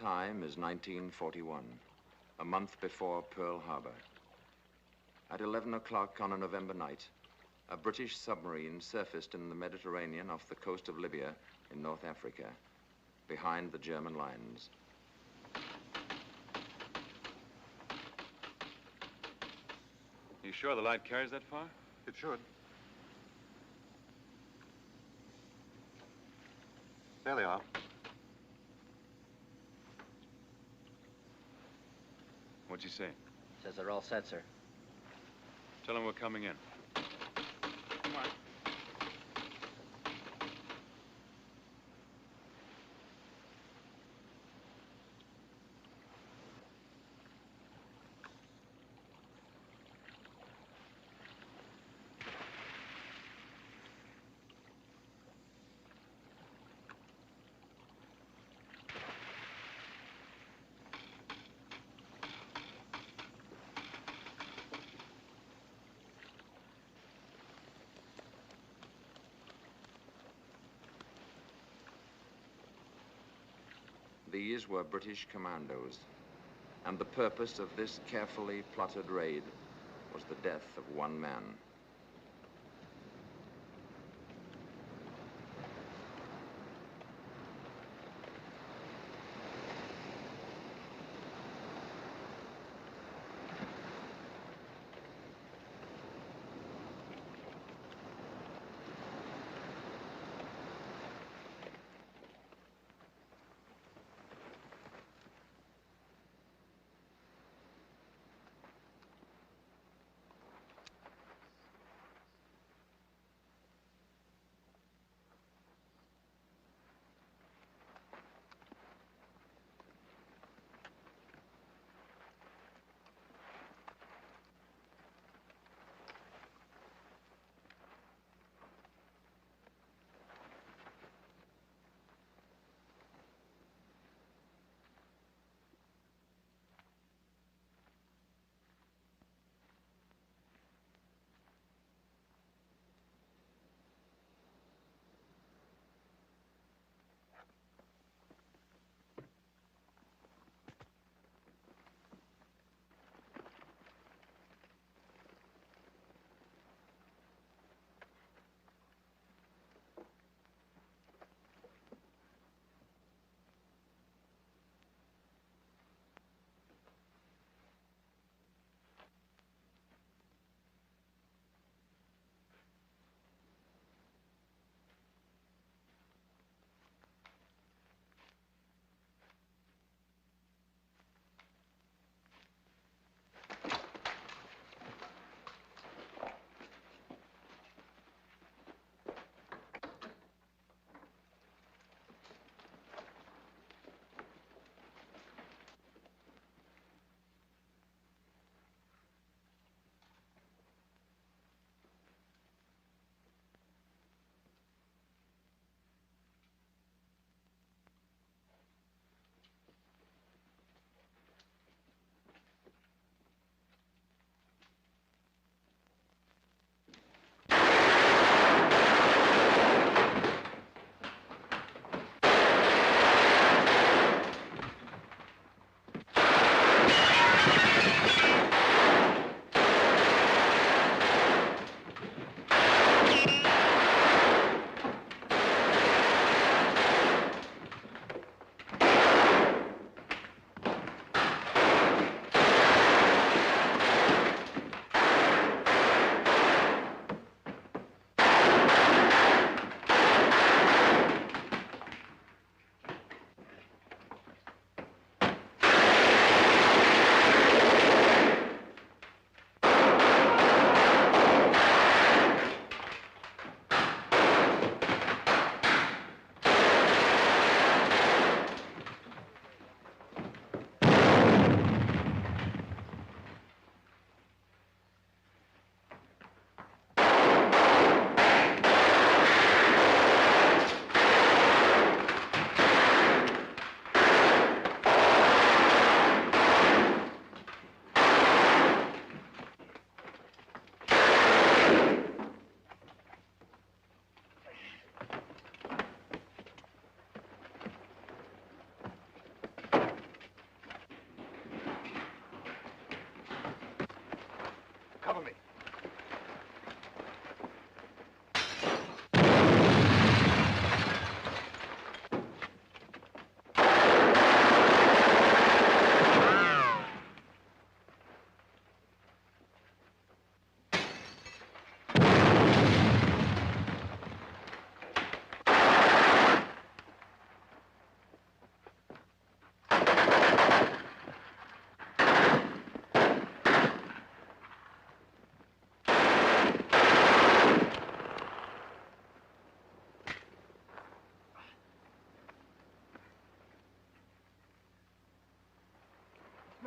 time is 1941, a month before Pearl Harbor. At 11 o'clock on a November night, a British submarine surfaced in the Mediterranean off the coast of Libya in North Africa, behind the German lines. You sure the light carries that far? It should. There they are. What'd you say? Says they're all set, sir. Tell them we're coming in. Come on. These were British commandos, and the purpose of this carefully plotted raid was the death of one man.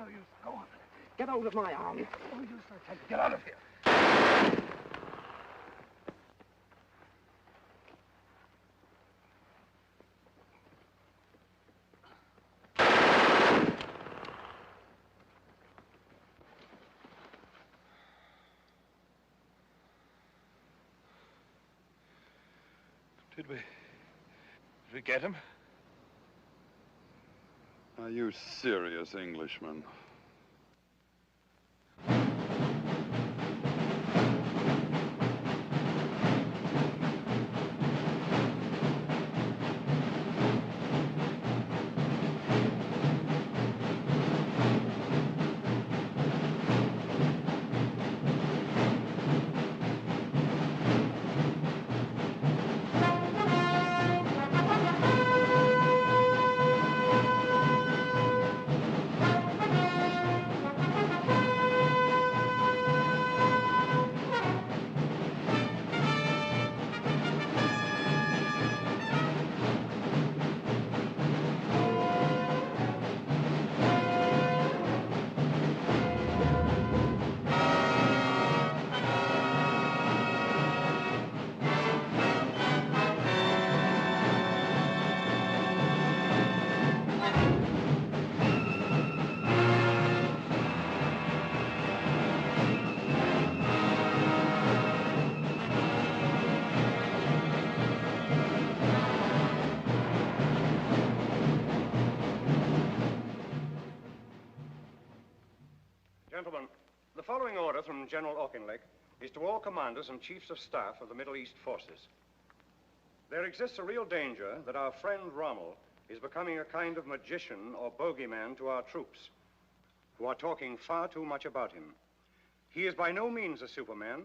no use. Go on. Get out of my arms. No use, I tell you. Get out of here. Did we get him? Are you serious, Englishman? Gentlemen, the following order from General Auchinleck is to all commanders and chiefs of staff of the Middle East forces. There exists a real danger that our friend Rommel is becoming a kind of magician or bogeyman to our troops, who are talking far too much about him. He is by no means a Superman,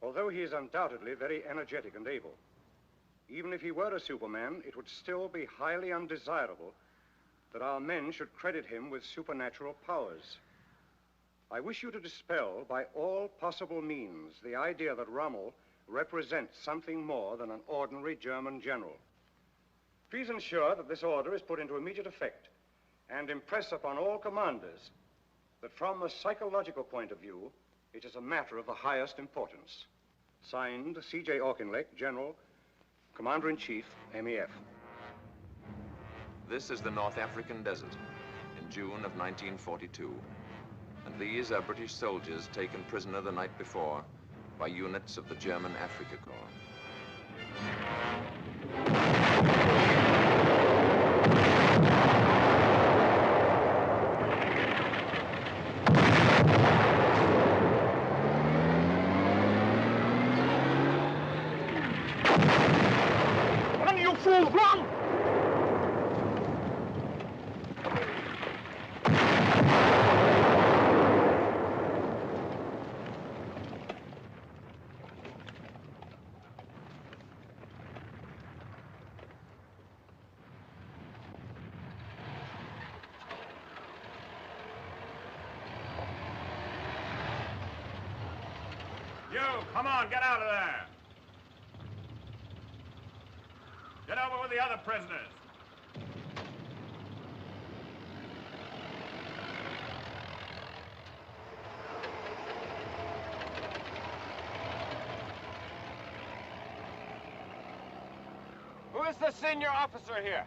although he is undoubtedly very energetic and able. Even if he were a Superman, it would still be highly undesirable that our men should credit him with supernatural powers. I wish you to dispel by all possible means the idea that Rommel represents something more than an ordinary German general. Please ensure that this order is put into immediate effect and impress upon all commanders that from a psychological point of view, it is a matter of the highest importance. Signed, C.J. Auchinleck, General, Commander-in-Chief, MEF. This is the North African desert in June of 1942. And these are British soldiers taken prisoner the night before by units of the German Afrika Korps. Run, you fool! Run! You, come on, get out of there. Get over with the other prisoners. Who is the senior officer here?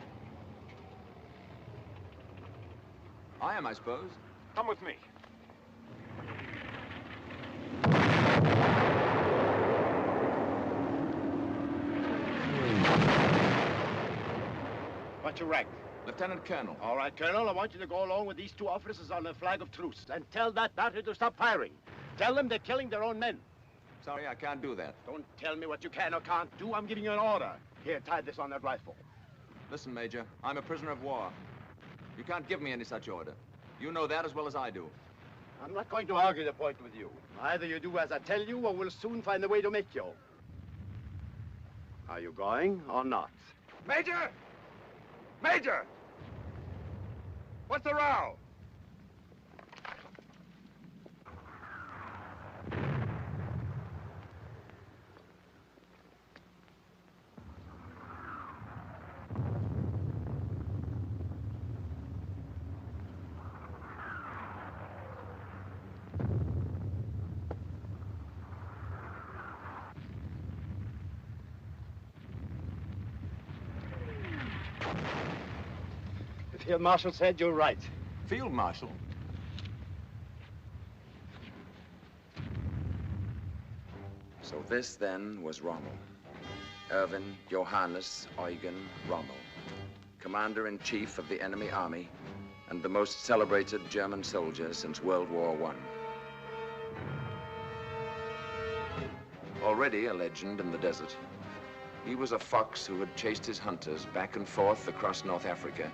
I am, I suppose. Come with me. What's your rank? Lieutenant Colonel. All right, Colonel, I want you to go along with these two officers on the flag of truce and tell that battery to stop firing. Tell them they're killing their own men. Sorry, I can't do that. Don't tell me what you can or can't do. I'm giving you an order. Here, tie this on that rifle. Listen, Major, I'm a prisoner of war. You can't give me any such order. You know that as well as I do. I'm not going to argue the point with you. Either you do as I tell you, or we'll soon find a way to make you. Are you going or not? Major! Major! What's the row? Field Marshal said you're right. Field Marshal? So this, then, was Rommel. Irvin Johannes Eugen Rommel, Commander-in-Chief of the enemy army and the most celebrated German soldier since World War I. Already a legend in the desert, he was a fox who had chased his hunters back and forth across North Africa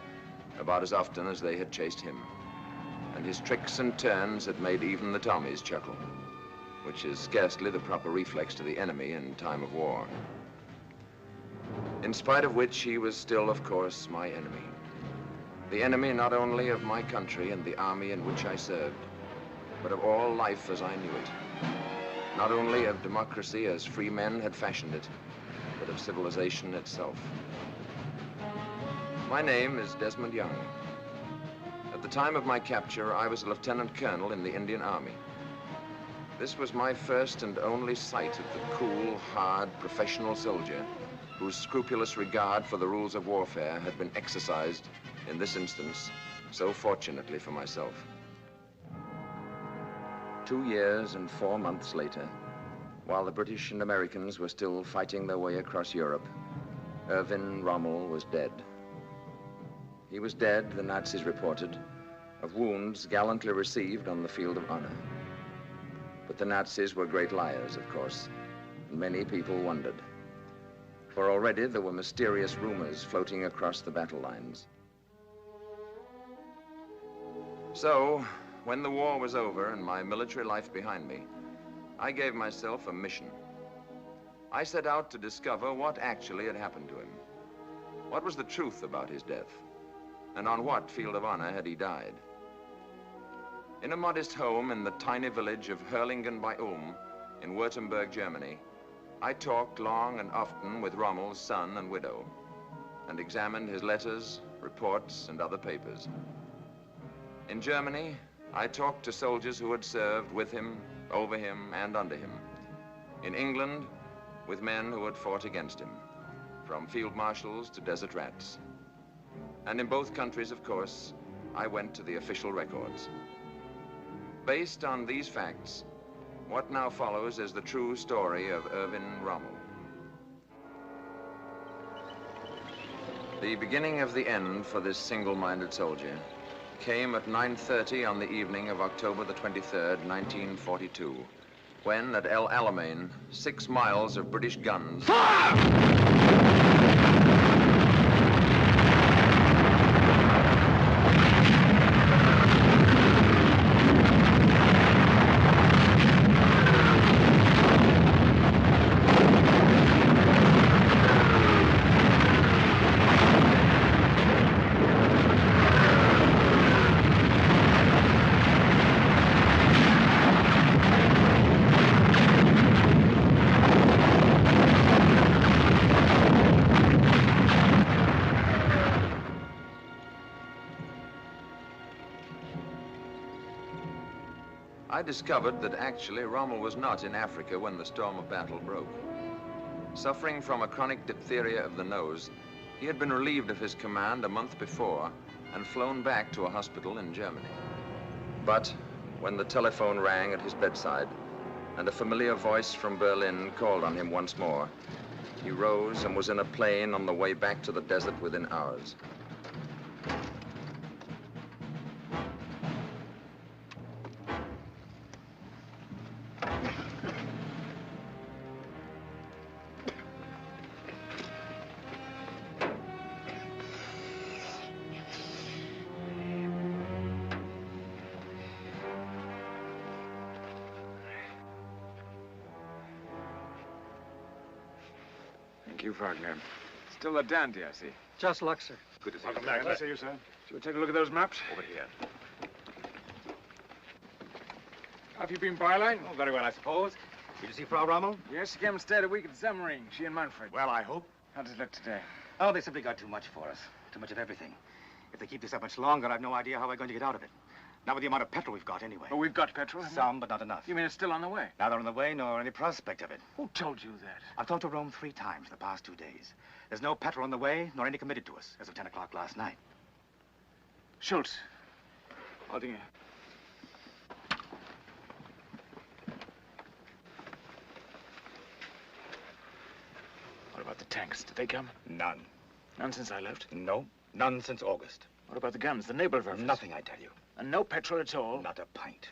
about as often as they had chased him. And his tricks and turns had made even the Tommies chuckle, which is scarcely the proper reflex to the enemy in time of war. In spite of which, he was still, of course, my enemy. The enemy not only of my country and the army in which I served, but of all life as I knew it. Not only of democracy as free men had fashioned it, but of civilization itself. My name is Desmond Young. At the time of my capture, I was a lieutenant colonel in the Indian Army. This was my first and only sight of the cool, hard, professional soldier whose scrupulous regard for the rules of warfare had been exercised, in this instance, so fortunately for myself. 2 years and 4 months later, while the British and Americans were still fighting their way across Europe, Irvin Rommel was dead. He was dead, the Nazis reported, of wounds gallantly received on the field of honor. But the Nazis were great liars, of course, and many people wondered. For already there were mysterious rumors floating across the battle lines. So, when the war was over and my military life behind me, I gave myself a mission. I set out to discover what actually had happened to him. What was the truth about his death? And on what field of honor had he died? In a modest home in the tiny village of Hurlingen bei Ulm in Württemberg, Germany, I talked long and often with Rommel's son and widow, and examined his letters, reports, and other papers. In Germany, I talked to soldiers who had served with him, over him, and under him. In England, with men who had fought against him, from field marshals to desert rats. And in both countries, of course, I went to the official records. Based on these facts, what now follows is the true story of Irvin Rommel. The beginning of the end for this single-minded soldier came at 9:30 on the evening of October the 23rd, 1942, when at El Alamein, 6 miles of British guns... Fire! I discovered that actually Rommel was not in Africa when the storm of battle broke. Suffering from a chronic diphtheria of the nose, he had been relieved of his command a month before and flown back to a hospital in Germany. But when the telephone rang at his bedside and a familiar voice from Berlin called on him once more, he rose and was in a plane on the way back to the desert within hours. Thank you, Wagner. Still a dandy, I see. Just luck, sir. Good to see Welcome you. back, Glad to sir. see you, sir. Shall we take a look at those maps? Over here. Have you been byline? Oh, very well, I suppose. Did you see Frau Rommel? Yes, she came and stayed a week at the submarine. She and Manfred. Well, I hope. How does it look today? Oh, they simply got too much for us. Too much of everything. If they keep this up much longer, I've no idea how we're going to get out of it. Not with the amount of petrol we've got, anyway. Oh, we've got petrol, haven't we? Some, but not enough. You mean it's still on the way? Neither on the way nor any prospect of it. Who told you that? I've talked to Rome 3 times in the past 2 days. There's no petrol on the way, nor any committed to us, as of 10 o'clock last night. Schultz. Aldinger. What about the tanks? Did they come? None. None since I left? No, none since August. What about the guns, the Nebelwerfers? Nothing, I tell you. And no petrol at all? Not a pint.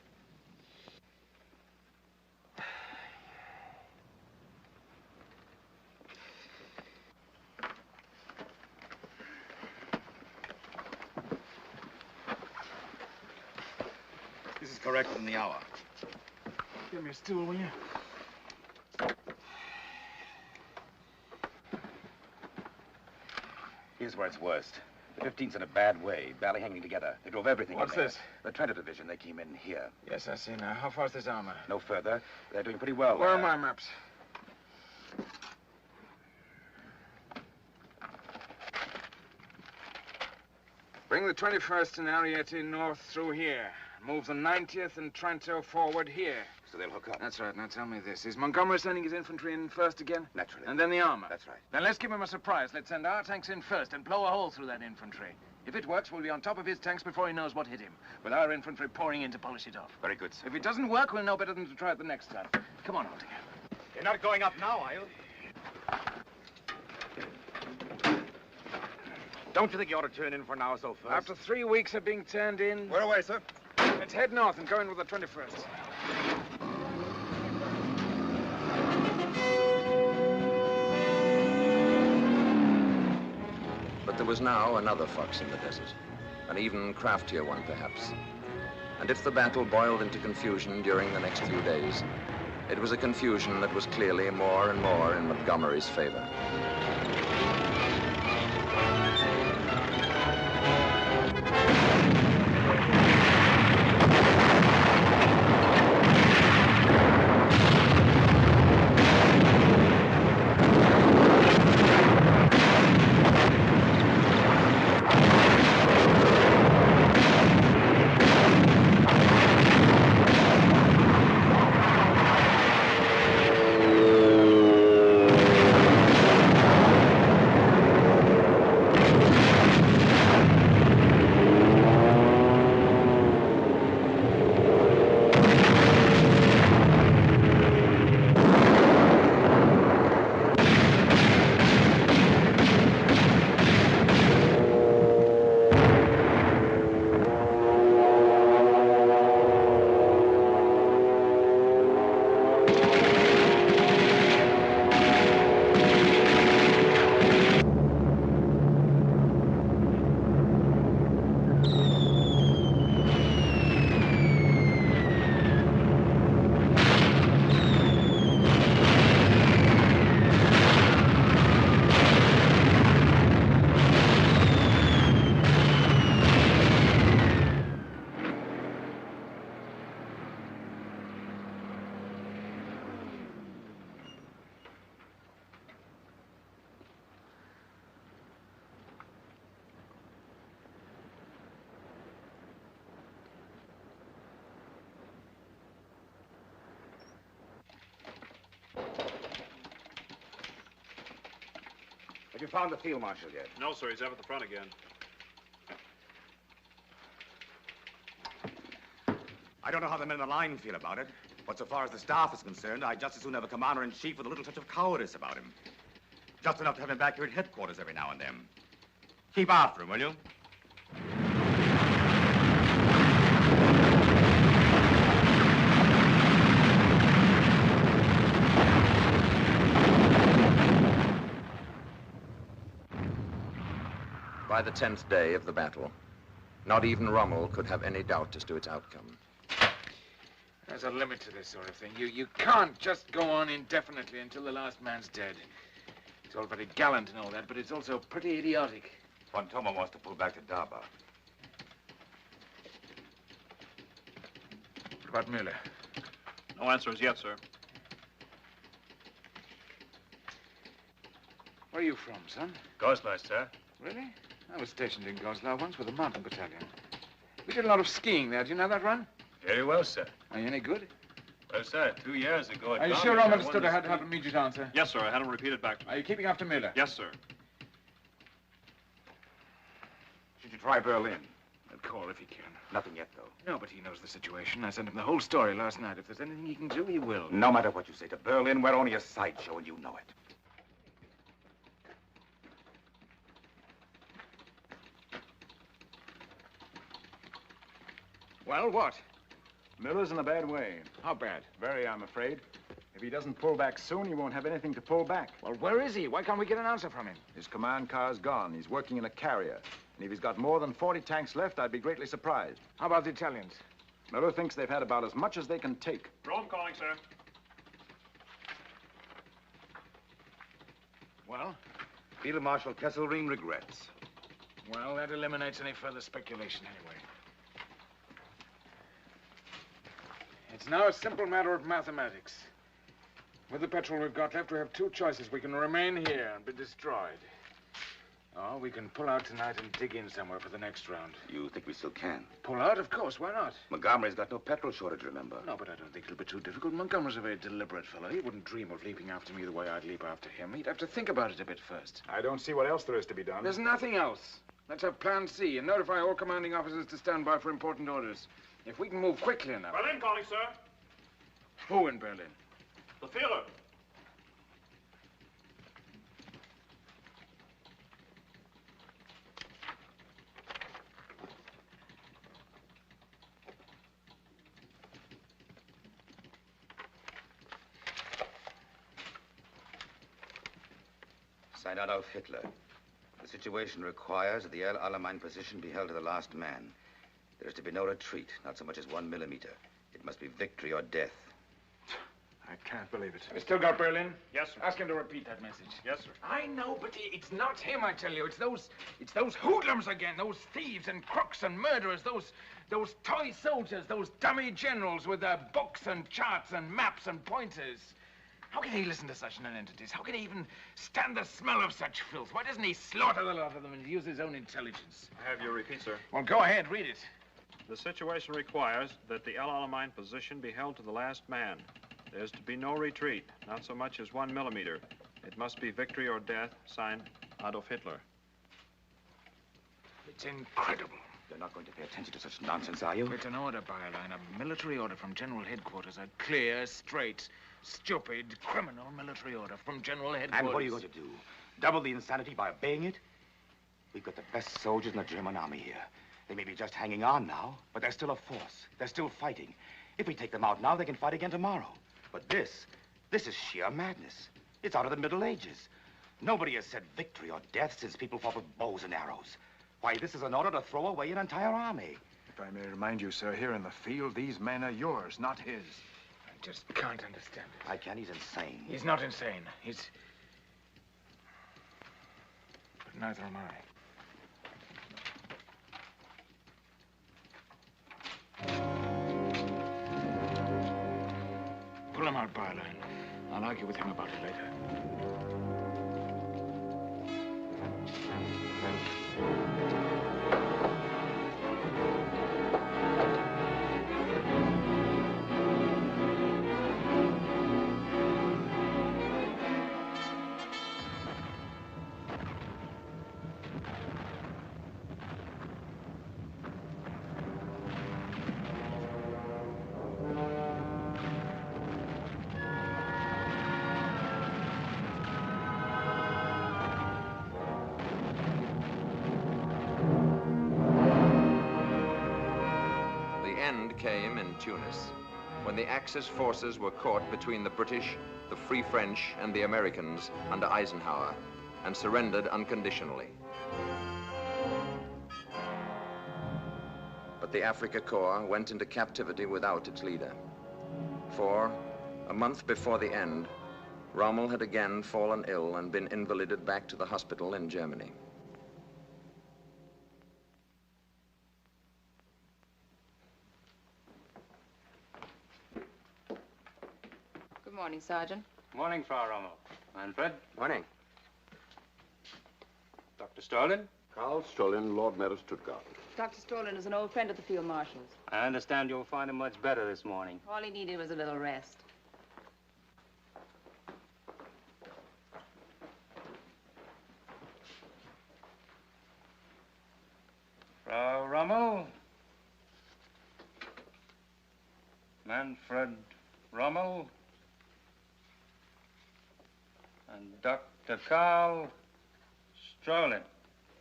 This is correct in the hour. Give me a stool, will you? Here's where it's worst. The 15th's in a bad way, barely hanging together. They drove everything What's in there. this? The Trent Division, they came in here. Yes, I see now. How far's this armor? No further. They're doing pretty well. Where are my maps? Bring the 21st and Ariete north through here. Move the 90th and Trento forward here. So they'll hook up. That's right. Now tell me this. Is Montgomery sending his infantry in first again? Naturally. And then the armor? That's right. Then let's give him a surprise. Let's send our tanks in first and blow a hole through that infantry. If it works, we'll be on top of his tanks before he knows what hit him, with our infantry pouring in to polish it off. Very good, sir. If it doesn't work, we'll know better than to try it the next time. Come on, Aldinger. You're not going up now, are you? Don't you think you ought to turn in for an hour or so first? After 3 weeks of being turned in, Where away, sir? let's head north and go in with the 21st. But there was now another fox in the desert, an even craftier one perhaps. And if the battle boiled into confusion during the next few days, it was a confusion that was clearly more and more in Montgomery's favor. Have you found the field marshal yet? No, sir. He's up at the front again. I don't know how the men in the line feel about it, but so far as the staff is concerned, I'd just as soon have a commander-in-chief with a little touch of cowardice about him. Just enough to have him back here at headquarters every now and then. Keep after him, will you? By the 10th day of the battle, not even Rommel could have any doubt as to its outcome. There's a limit to this sort of thing. You can't just go on indefinitely until the last man's dead. It's all very gallant and all that, but it's also pretty idiotic. Fontoma wants to pull back to Daba. What about Müller? No answers yet, sir. Where are you from, son? Goslar, sir. Really? I was stationed in Goslar once with a mountain battalion. We did a lot of skiing there. Do you know that run? Very well, sir. Are you any good? Well, sir, 2 years ago... Are you sure Rommel understood I had to have an immediate answer? Yes, sir. I had him repeat it back to me. Are you keeping after Müller? Yes, sir. Should you try Berlin? Of call if he can. Nothing yet, though. No, but he knows the situation. I sent him the whole story last night. If there's anything he can do, he will. No matter what you say to Berlin, we're only a sideshow, and you know it. Well, what? Miller's in a bad way. How bad? Very, I'm afraid. If he doesn't pull back soon, he won't have anything to pull back. Well, where is he? Why can't we get an answer from him? His command car's gone. He's working in a carrier. And if he's got more than 40 tanks left, I'd be greatly surprised. How about the Italians? Miller thinks they've had about as much as they can take. Rome calling, sir. Well? Field Marshal Kesselring regrets. Well, that eliminates any further speculation anyway. It's now a simple matter of mathematics. With the petrol we've got left, we have two choices. We can remain here and be destroyed. Or we can pull out tonight and dig in somewhere for the next round. You think we still can? Pull out? Of course. Why not? Montgomery's got no petrol shortage, remember? No, but I don't think it'll be too difficult. Montgomery's a very deliberate fellow. He wouldn't dream of leaping after me the way I'd leap after him. He'd have to think about it a bit first. I don't see what else there is to be done. There's nothing else. Let's have plan C and notify all commanding officers to stand by for important orders. If we can move quickly enough... Berlin calling, sir. Who in Berlin? The Führer. Signed Adolf Hitler. The situation requires that the El Alamein position be held to the last man. There is to be no retreat, not so much as 1 millimeter. It must be victory or death. I can't believe it. We still got Berlin? Yes, sir. Ask him to repeat that message. Yes, sir. I know, but it's not him, I tell you. It's those hoodlums again, those thieves and crooks and murderers, those toy soldiers, those dummy generals with their books and charts and maps and pointers. How can he listen to such nonentities? How can he even stand the smell of such filth? Why doesn't he slaughter the lot of them and use his own intelligence? I have you repeat, sir. Well, go ahead, read it. The situation requires that the El Alamein position be held to the last man. There's to be no retreat, not so much as 1 millimeter. It must be victory or death, signed Adolf Hitler. It's incredible. You're not going to pay attention to such nonsense, are you? It's an order, Byline, a military order from General Headquarters. A clear, straight, stupid, criminal military order from General Headquarters. And what are you going to do? Double the insanity by obeying it? We've got the best soldiers in the German army here. They may be just hanging on now, but they're still a force. They're still fighting. If we take them out now, they can fight again tomorrow. But this is sheer madness. It's out of the Middle Ages. Nobody has said victory or death since people fought with bows and arrows. Why, this is an order to throw away an entire army. If I may remind you, sir, here in the field, these men are yours, not his. I just can't understand it. I can. He's insane. He's not insane. He's... But neither am I. Pull him out, Byline. I'll argue with him about it later. Came in Tunis, when the Axis forces were caught between the British, the Free French, and the Americans under Eisenhower, and surrendered unconditionally. But the Africa Corps went into captivity without its leader. For, a month before the end, Rommel had again fallen ill and been invalided back to the hospital in Germany. Good morning, Sergeant. Morning, Frau Rommel. Manfred. Morning. Dr. Stalin. Karl Stolin, Lord Mayor of Stuttgart. Dr. Strollin is an old friend of the Field Marshal's. I understand you'll find him much better this morning. All he needed was a little rest. Frau Rommel, Manfred Rommel, and Dr. Carl Strolin.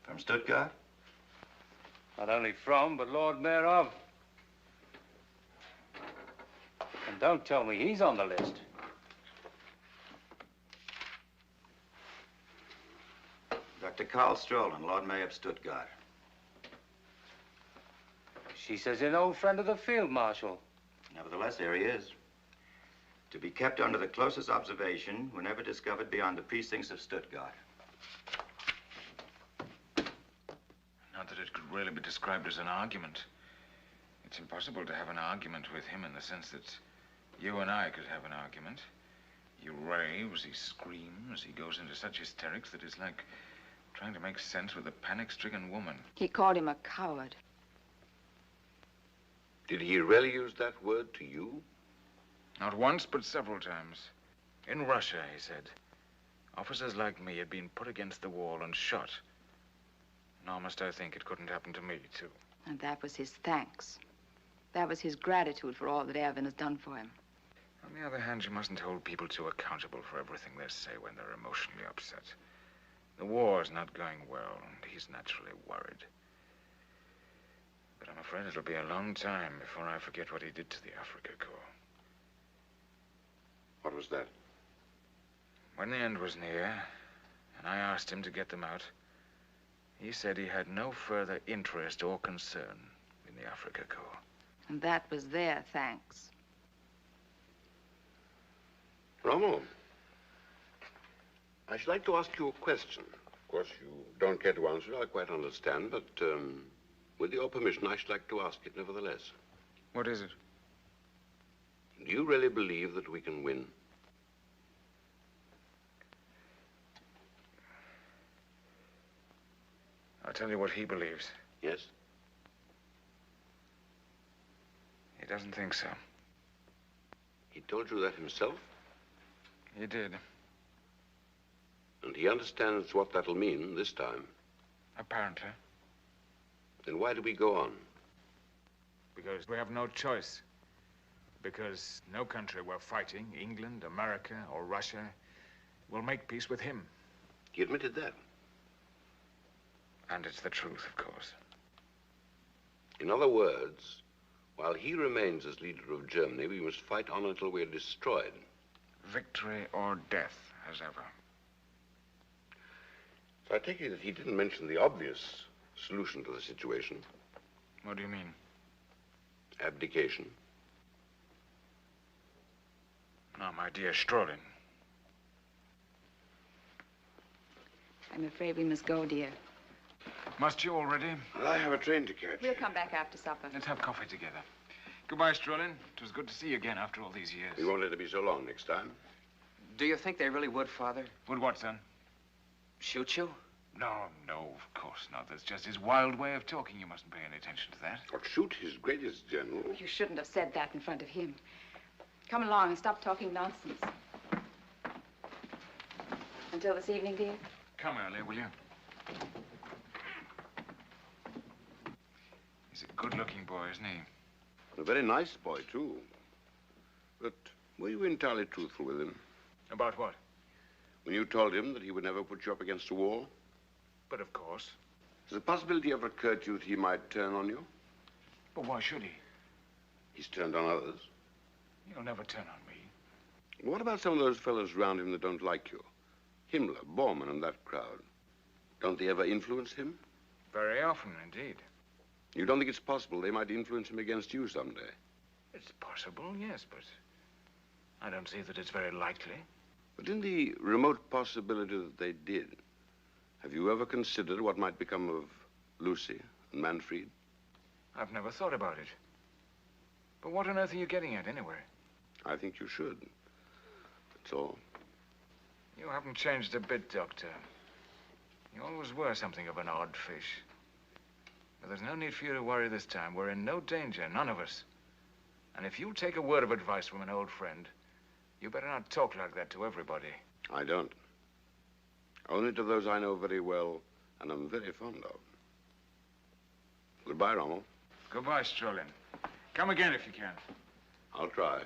From Stuttgart? Not only from, but Lord Mayor of. And don't tell me he's on the list. Dr. Carl Strolin, Lord Mayor of Stuttgart. She says he's an old friend of the Field Marshal. Nevertheless, there he is. To be kept under the closest observation whenever discovered beyond the precincts of Stuttgart. Not that it could really be described as an argument. It's impossible to have an argument with him in the sense that you and I could have an argument. He raves, he screams, he goes into such hysterics that it's like trying to make sense with a panic-stricken woman. He called him a coward. Did he really use that word to you? Not once, but several times. In Russia, he said, officers like me had been put against the wall and shot. Nor must I think it couldn't happen to me, too. And that was his thanks. That was his gratitude for all that Erwin has done for him. On the other hand, you mustn't hold people too accountable for everything they say when they're emotionally upset. The war's not going well, and he's naturally worried. But I'm afraid it'll be a long time before I forget what he did to the Africa Corps. What was that? When the end was near, and I asked him to get them out, he said he had no further interest or concern in the Africa Corps. And that was their thanks. Rommel, I should like to ask you a question. Of course, you don't care to answer it, I quite understand, but with your permission, I should like to ask it nevertheless. What is it? Do you really believe that we can win? I'll tell you what he believes. Yes? He doesn't think so. He told you that himself? He did. And he understands what that'll mean this time. Apparently. Then why do we go on? Because we have no choice. Because no country we're fighting, England, America, or Russia, will make peace with him. He admitted that. And it's the truth, of course. In other words, while he remains as leader of Germany, we must fight on until we're destroyed. Victory or death, as ever. So I take it that he didn't mention the obvious solution to the situation. What do you mean? Abdication. No, my dear Strolin. I'm afraid we must go, dear. Must you already? I have a train to catch. We'll come back after supper. Let's have coffee together. Goodbye, Strolin. It was good to see you again after all these years. We won't let it be so long next time. Do you think they really would, Father? Would what, son? Shoot you? No, of course not. That's just his wild way of talking. You mustn't pay any attention to that. Or shoot his greatest general. You shouldn't have said that in front of him. Come along and stop talking nonsense. Until this evening, dear? Come early, will you? He's a good-looking boy, isn't he? A very nice boy, too. But were you entirely truthful with him? About what? When you told him that he would never put you up against a wall? But of course. Has the possibility ever occurred to you that he might turn on you? But why should he? He's turned on others. He'll never turn on me. What about some of those fellows around him that don't like you? Himmler, Bormann, and that crowd. Don't they ever influence him? Very often, indeed. You don't think it's possible they might influence him against you someday? It's possible, yes, but I don't see that it's very likely. But in the remote possibility that they did, have you ever considered what might become of Lucy and Manfred? I've never thought about it. But what on earth are you getting at, anyway? I think you should. That's all. You haven't changed a bit, Doctor. You always were something of an odd fish. But there's no need for you to worry this time. We're in no danger, none of us. And if you take a word of advice from an old friend, you better not talk like that to everybody. I don't. Only to those I know very well and am very fond of. Goodbye, Rommel. Goodbye, Strolin. Come again if you can. I'll try.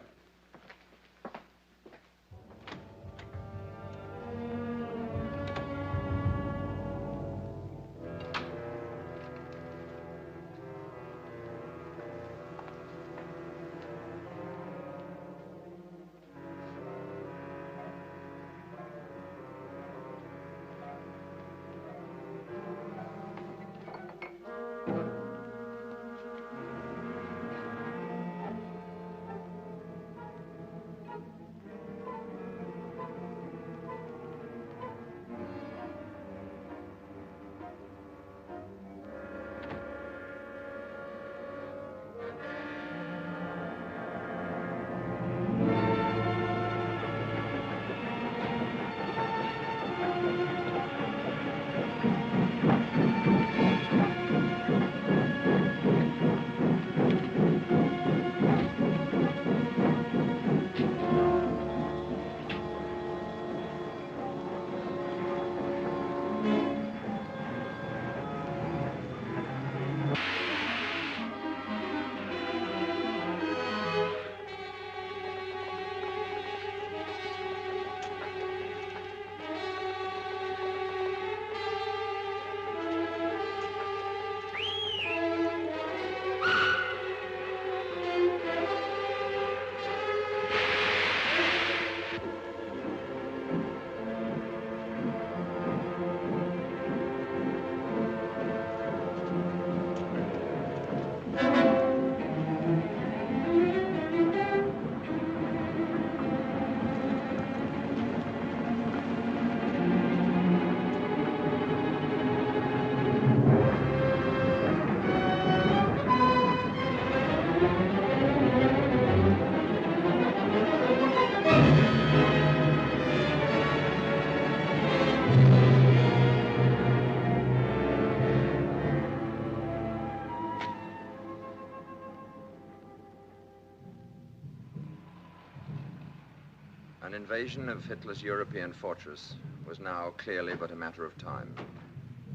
An invasion of Hitler's European fortress was now clearly but a matter of time.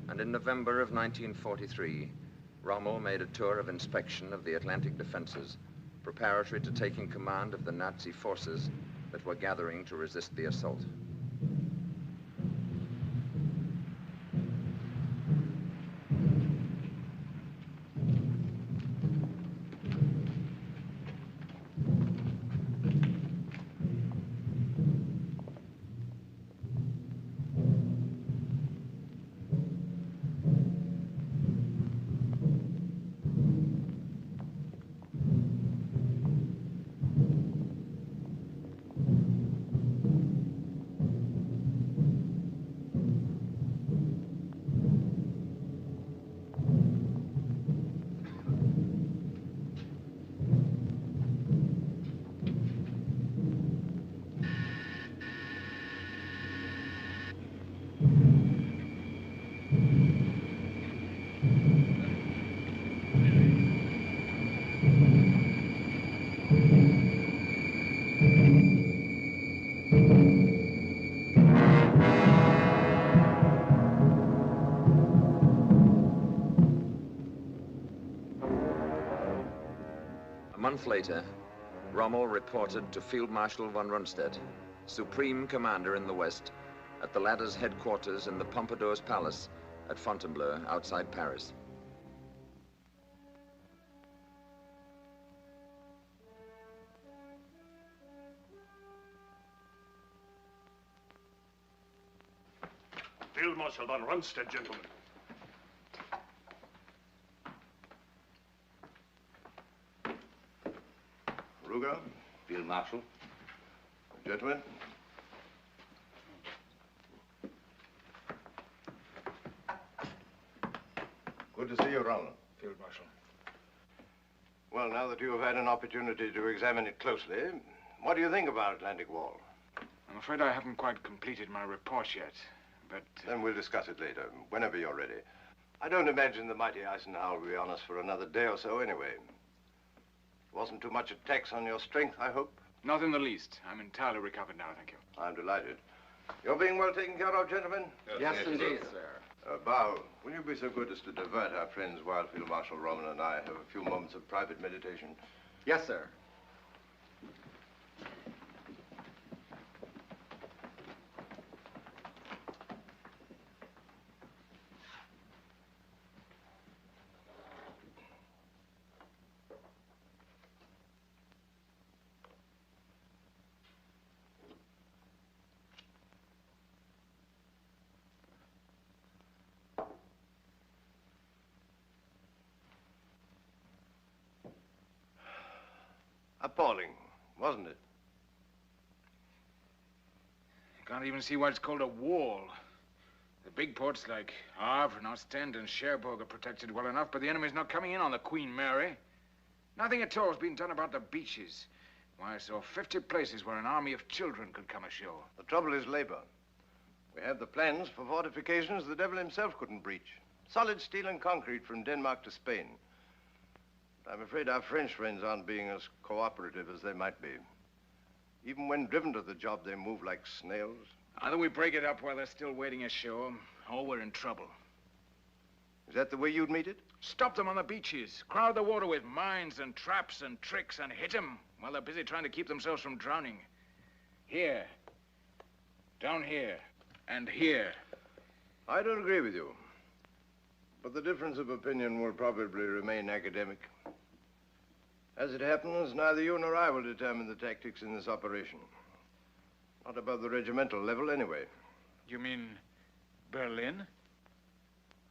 And in November of 1943, Rommel made a tour of inspection of the Atlantic defenses, preparatory to taking command of the Nazi forces that were gathering to resist the assault. A month later, Rommel reported to Field Marshal von Rundstedt, supreme commander in the West, at the latter's headquarters in the Pompadour's Palace at Fontainebleau, outside Paris. Field Marshal von Rundstedt, gentlemen. Ruger, Field Marshal. Gentlemen. Good to see you, Ronald. Field Marshal. Well, now that you have had an opportunity to examine it closely, what do you think about Atlantic Wall? I'm afraid I haven't quite completed my report yet, but... Then we'll discuss it later, whenever you're ready. I don't imagine the mighty Eisenhower will be on us for another day or so anyway. Wasn't too much a tax on your strength, I hope? Not in the least. I'm entirely recovered now, thank you. I'm delighted. You're being well taken care of, gentlemen? Yes, indeed, sir. Bow, will you be so good as to divert our friends while Field Marshal Rommel and I have a few moments of private meditation? Yes, sir. Appalling, wasn't it? You can't even see why it's called a wall. The big ports like Havre and Ostend and Cherbourg are protected well enough, but the enemy's not coming in on the Queen Mary. Nothing at all has been done about the beaches. Why, I saw 50 places where an army of children could come ashore. The trouble is labor. We have the plans for fortifications the devil himself couldn't breach. Solid steel and concrete from Denmark to Spain. But I'm afraid our French friends aren't being as cooperative as they might be. Even when driven to the job, they move like snails. Either we break it up while they're still waiting ashore, or we're in trouble. Is that the way you'd meet it? Stop them on the beaches. Crowd the water with mines and traps and tricks and hit them while they're busy trying to keep themselves from drowning. Here. Down here. And here. I don't agree with you. But the difference of opinion will probably remain academic. As it happens, neither you nor I will determine the tactics in this operation. Not above the regimental level, anyway. You mean Berlin?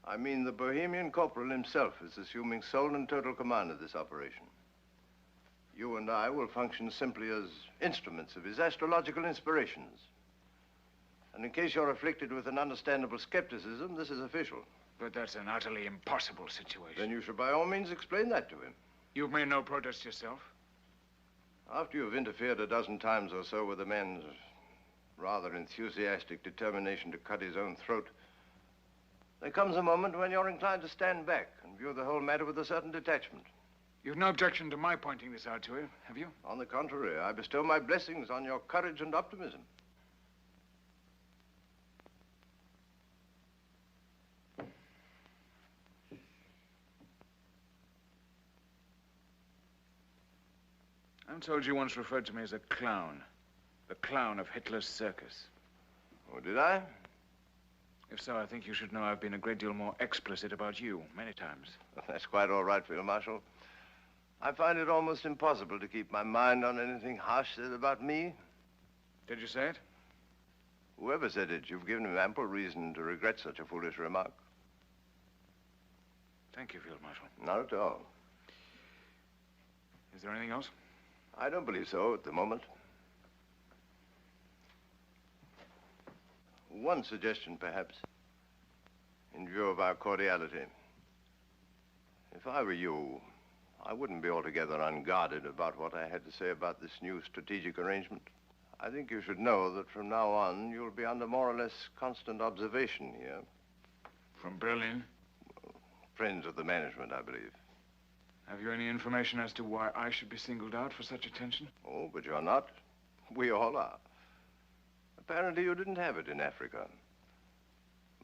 I mean the Bohemian corporal himself is assuming sole and total command of this operation. You and I will function simply as instruments of his astrological inspirations. And in case you're afflicted with an understandable skepticism, this is official. But that's an utterly impossible situation. Then you should by all means explain that to him. You've made no protest yourself? After you've interfered a dozen times or so with a man's rather enthusiastic determination to cut his own throat, there comes a moment when you're inclined to stand back and view the whole matter with a certain detachment. You've no objection to my pointing this out to him, have you? On the contrary, I bestow my blessings on your courage and optimism. I'm told you once referred to me as a clown. The clown of Hitler's circus. Oh, did I? If so, I think you should know I've been a great deal more explicit about you, many times. That's quite all right, Field Marshal. I find it almost impossible to keep my mind on anything harsh said about me. Did you say it? Whoever said it, you've given him ample reason to regret such a foolish remark. Thank you, Field Marshal. Not at all. Is there anything else? I don't believe so at the moment. One suggestion, perhaps, in view of our cordiality. If I were you, I wouldn't be altogether unguarded about what I had to say about this new strategic arrangement. I think you should know that from now on, you'll be under more or less constant observation here. From Berlin? Friends of the management, I believe. Have you any information as to why I should be singled out for such attention? Oh, but you're not. We all are. Apparently you didn't have it in Africa.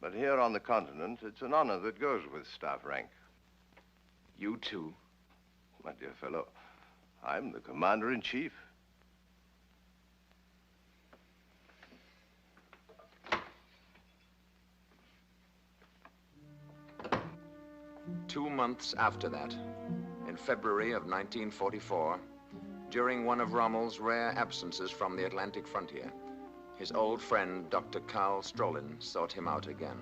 But here on the continent, it's an honor that goes with staff rank. You too? My dear fellow, I'm the commander-in-chief. Two months after that, in February of 1944, during one of Rommel's rare absences from the Atlantic frontier, his old friend, Dr. Karl Strolin, sought him out again.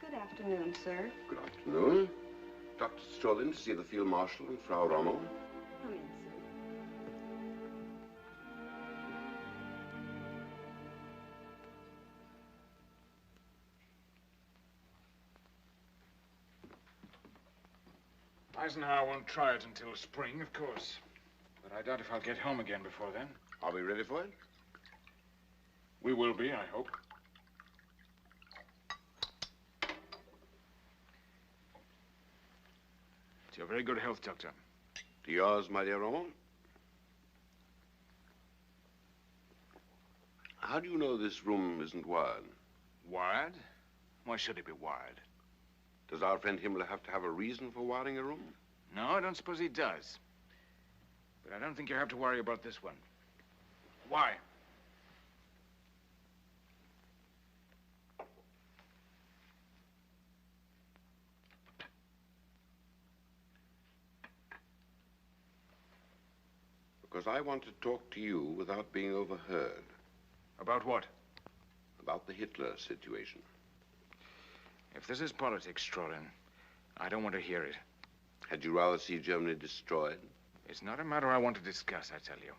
Good afternoon, sir. Good afternoon. Dr. Strolin to see the Field Marshal and Frau Rommel. Come in, sir. Eisenhower won't try it until spring, of course. But I doubt if I'll get home again before then. Are we ready for it? We will be, I hope. To your very good health, Doctor. To yours, my dear Rommel. How do you know this room isn't wired? Wired? Why should it be wired? Does our friend Himmler have to have a reason for wiring a room? No, I don't suppose he does. But I don't think you have to worry about this one. Why? Because I want to talk to you without being overheard. About what? About the Hitler situation. If this is politics, Strolin, I don't want to hear it. Had you rather see Germany destroyed? It's not a matter I want to discuss, I tell you.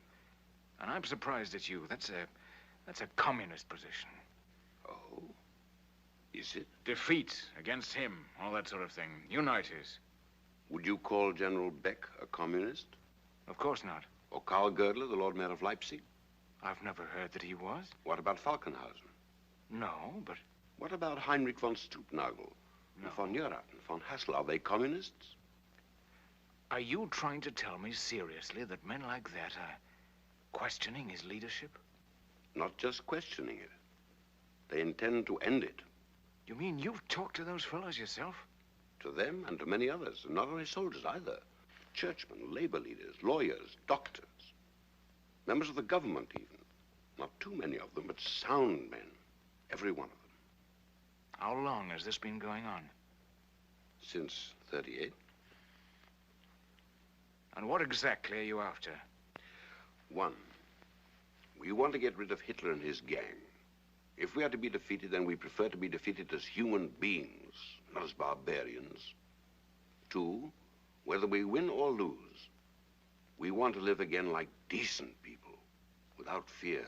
And I'm surprised at you. That's a communist position. Oh? Is it? Defeat against him, all that sort of thing. Unite us. Would you call General Beck a communist? Of course not. Or Karl Gödler, the Lord Mayor of Leipzig? I've never heard that he was. What about Falkenhausen? No, but... What about Heinrich von Stupnagel? No. And von Neurath and von Hassel? Are they communists? Are you trying to tell me seriously that men like that are questioning his leadership? Not just questioning it. They intend to end it. You mean you've talked to those fellows yourself? To them and to many others, and not only soldiers either. Churchmen, labor leaders, lawyers, doctors. Members of the government even. Not too many of them, but sound men. Every one of them. How long has this been going on? Since 38. And what exactly are you after? One, we want to get rid of Hitler and his gang. If we are to be defeated, then we prefer to be defeated as human beings, not as barbarians. Two, whether we win or lose, we want to live again like decent people, without fear.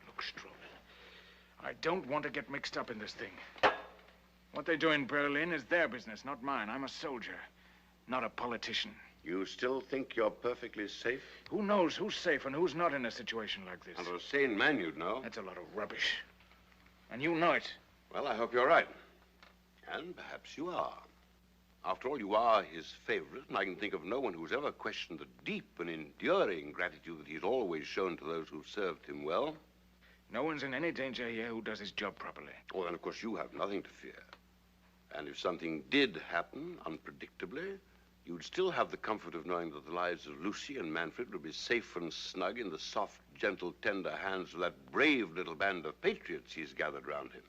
Look, Strowman, I don't want to get mixed up in this thing. What they do in Berlin is their business, not mine. I'm a soldier, not a politician. You still think you're perfectly safe? Who knows who's safe and who's not in a situation like this? Under a sane man, you'd know. That's a lot of rubbish. And you know it. Well, I hope you're right. And perhaps you are. After all, you are his favorite, and I can think of no one who's ever questioned the deep and enduring gratitude that he's always shown to those who've served him well. No one's in any danger here who does his job properly. Oh, then, of course, you have nothing to fear. And if something did happen, unpredictably, you'd still have the comfort of knowing that the lives of Lucy and Manfred would be safe and snug in the soft, gentle, tender hands of that brave little band of patriots he's gathered round him.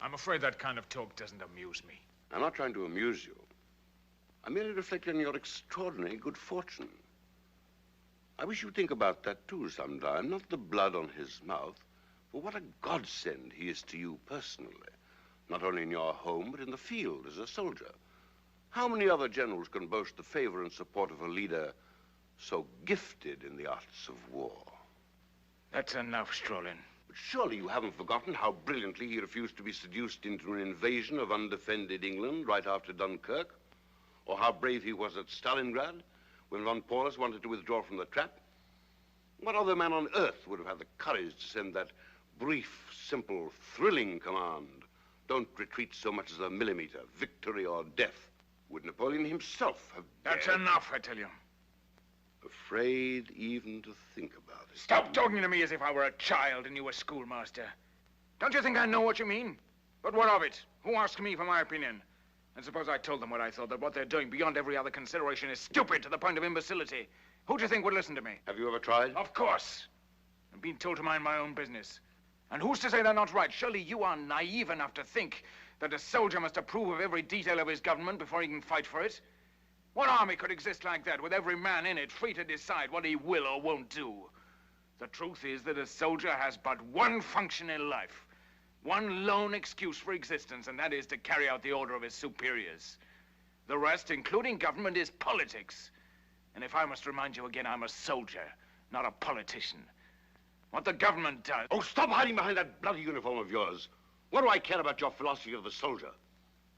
I'm afraid that kind of talk doesn't amuse me. I'm not trying to amuse you. I'm merely reflecting on your extraordinary good fortune. I wish you'd think about that, too, sometime. Not the blood on his mouth, but what a godsend he is to you personally. Not only in your home, but in the field as a soldier. How many other generals can boast the favor and support of a leader so gifted in the arts of war? That's enough, Strolin. But surely you haven't forgotten how brilliantly he refused to be seduced into an invasion of undefended England right after Dunkirk? Or how brave he was at Stalingrad when von Paulus wanted to withdraw from the trap? What other man on earth would have had the courage to send that brief, simple, thrilling command? Don't retreat so much as a millimeter, victory or death. Would Napoleon himself have dared? That's enough, I tell you. Afraid even to think about it. Stop talking to me as if I were a child and you were schoolmaster. Don't you think I know what you mean? But what of it? Who asked me for my opinion? And suppose I told them what I thought, that what they're doing beyond every other consideration is stupid to the point of imbecility. Who do you think would listen to me? Have you ever tried? Of course. I've been told to mind my own business. And who's to say they're not right? Surely you are naive enough to think that a soldier must approve of every detail of his government before he can fight for it. What army could exist like that, with every man in it free to decide what he will or won't do? The truth is that a soldier has but one function in life, one lone excuse for existence, and that is to carry out the order of his superiors. The rest, including government, is politics. And if I must remind you again, I'm a soldier, not a politician. What the government does... Oh, stop hiding behind that bloody uniform of yours. What do I care about your philosophy of the soldier?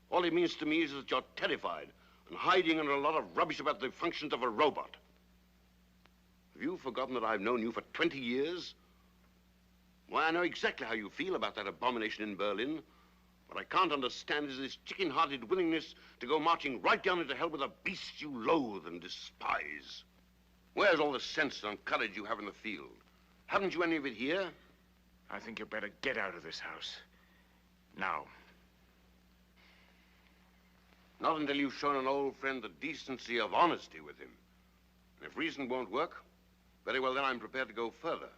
All it means to me is that you're terrified and hiding under a lot of rubbish about the functions of a robot. Have you forgotten that I've known you for 20 years? Why, I know exactly how you feel about that abomination in Berlin. What I can't understand is this chicken-hearted willingness to go marching right down into hell with a beast you loathe and despise. Where's all the sense and courage you have in the field? Haven't you any of it here? I think you better get out of this house. Now. Not until you've shown an old friend the decency of honesty with him. And if reason won't work, very well, then I'm prepared to go further.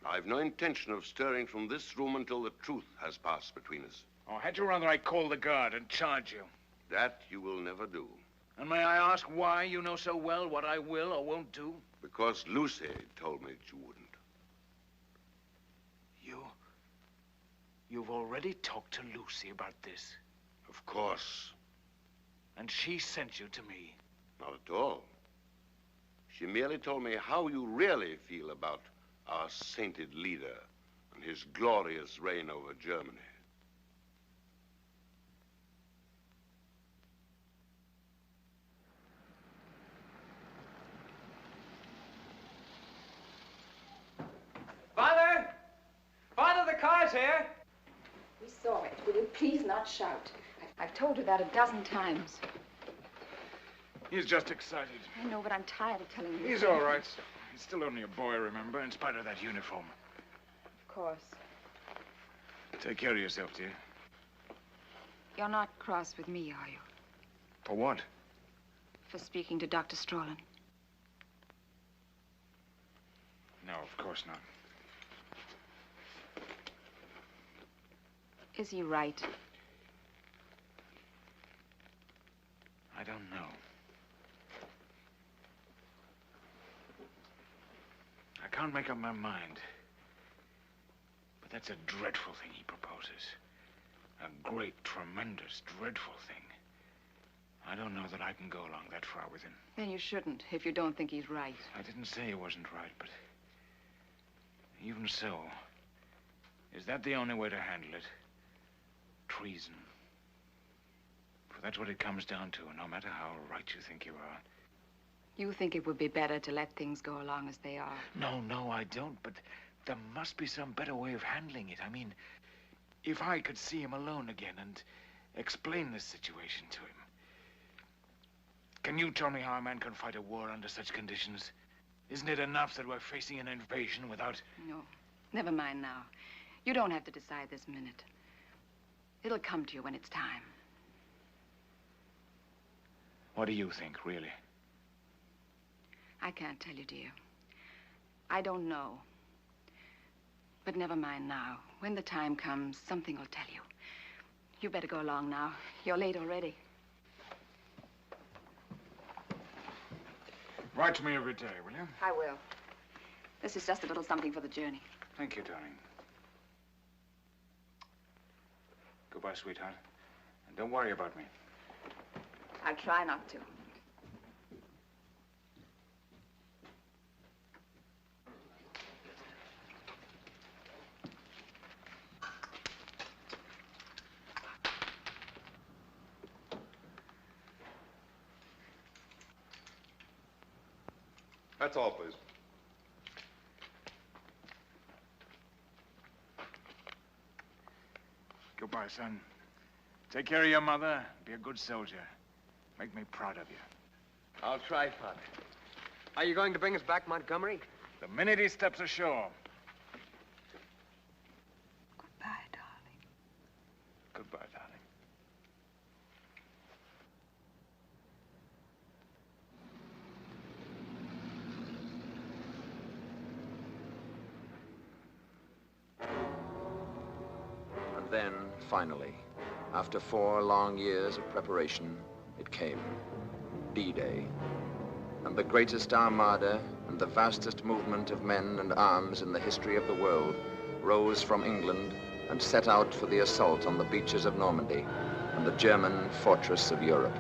But I've no intention of stirring from this room until the truth has passed between us. Or had you rather I call the guard and charge you? That you will never do. And may I ask why you know so well what I will or won't do? Because Lucy told me that you wouldn't. You've already talked to Lucy about this. Of course. And she sent you to me. Not at all. She merely told me how you really feel about our sainted leader and his glorious reign over Germany. Father! Father, the car's here! We saw it. Will you please not shout? I've told you that a dozen times. He's just excited. I know, but I'm tired of telling you. He's all right. He's still only a boy, remember, in spite of that uniform. Of course. Take care of yourself, dear. You're not cross with me, are you? For what? For speaking to Dr. Strolin. No, of course not. Is he right? I don't know. I can't make up my mind. But that's a dreadful thing he proposes. A great, tremendous, dreadful thing. I don't know that I can go along that far with him. Then you shouldn't, if you don't think he's right. I didn't say he wasn't right, but even so, is that the only way to handle it? Treason. For that's what it comes down to, no matter how right you think you are. You think it would be better to let things go along as they are? No, I don't, but there must be some better way of handling it. I mean, if I could see him alone again and explain this situation to him. Can you tell me how a man can fight a war under such conditions? Isn't it enough that we're facing an invasion without... No, never mind now. You don't have to decide this minute. It'll come to you when it's time. What do you think, really? I can't tell you, dear. I don't know. But never mind now. When the time comes, something will tell you. You better go along now. You're late already. Write to me every day, will you? I will. This is just a little something for the journey. Thank you, darling. Goodbye, sweetheart. And don't worry about me. I'll try not to. That's all, please. Goodbye, son. Take care of your mother. Be a good soldier. Make me proud of you. I'll try, Father. Are you going to bring us back, Montgomery? The minute he steps ashore. Goodbye, darling. Goodbye, darling. And then, finally, after 4 long years of preparation, it came. D-Day. And the greatest armada and the vastest movement of men and arms in the history of the world rose from England and set out for the assault on the beaches of Normandy and the German fortress of Europe.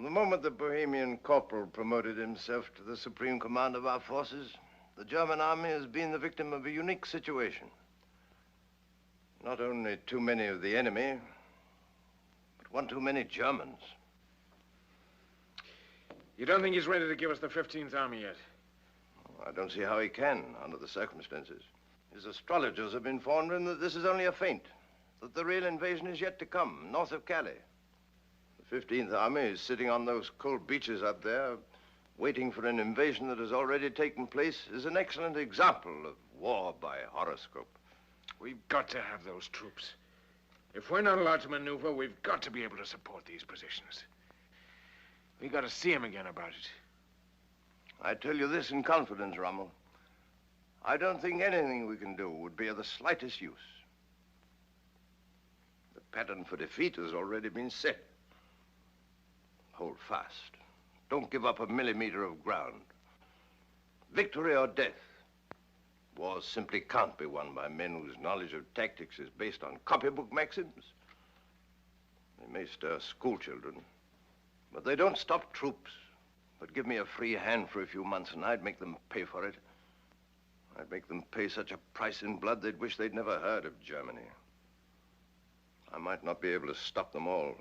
From the moment the Bohemian corporal promoted himself to the supreme command of our forces, the German army has been the victim of a unique situation. Not only too many of the enemy, but one too many Germans. You don't think he's ready to give us the 15th Army yet? I don't see how he can, under the circumstances. His astrologers have informed him that this is only a feint, that the real invasion is yet to come, north of Calais. The 15th Army is sitting on those cold beaches up there, waiting for an invasion that has already taken place, is an excellent example of war by horoscope. We've got to have those troops. If we're not allowed to maneuver, we've got to be able to support these positions. We got to see him again about it. I tell you this in confidence, Rommel. I don't think anything we can do would be of the slightest use. The pattern for defeat has already been set. Hold fast. Don't give up a millimeter of ground. Victory or death. Wars simply can't be won by men whose knowledge of tactics is based on copybook maxims. They may stir schoolchildren, but they don't stop troops. But give me a free hand for a few months and I'd make them pay for it. I'd make them pay such a price in blood they'd wish they'd never heard of Germany. I might not be able to stop them all,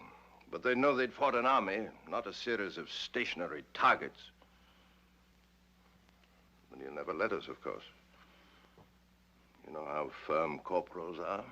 but they'd know they'd fought an army, not a series of stationary targets. But he'll never let us, of course. You know how firm corporals are.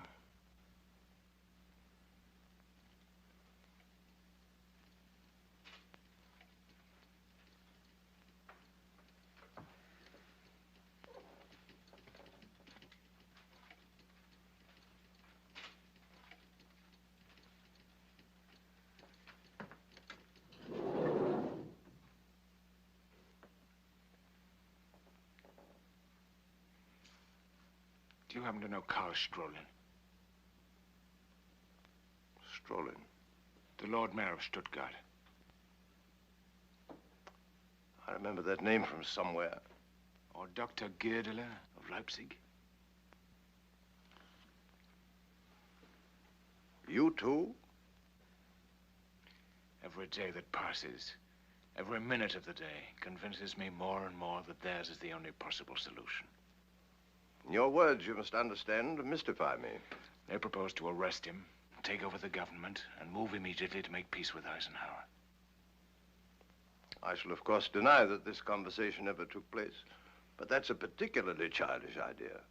Do you happen to know Karl Strolin? Strolin? The Lord Mayor of Stuttgart. I remember that name from somewhere. Or Dr. Goerdeler of Leipzig. You too? Every day that passes, every minute of the day, convinces me more and more that theirs is the only possible solution. Your words, you must understand, mystify me. They propose to arrest him, take over the government, and move immediately to make peace with Eisenhower. I shall, of course, deny that this conversation ever took place, but that's a particularly childish idea.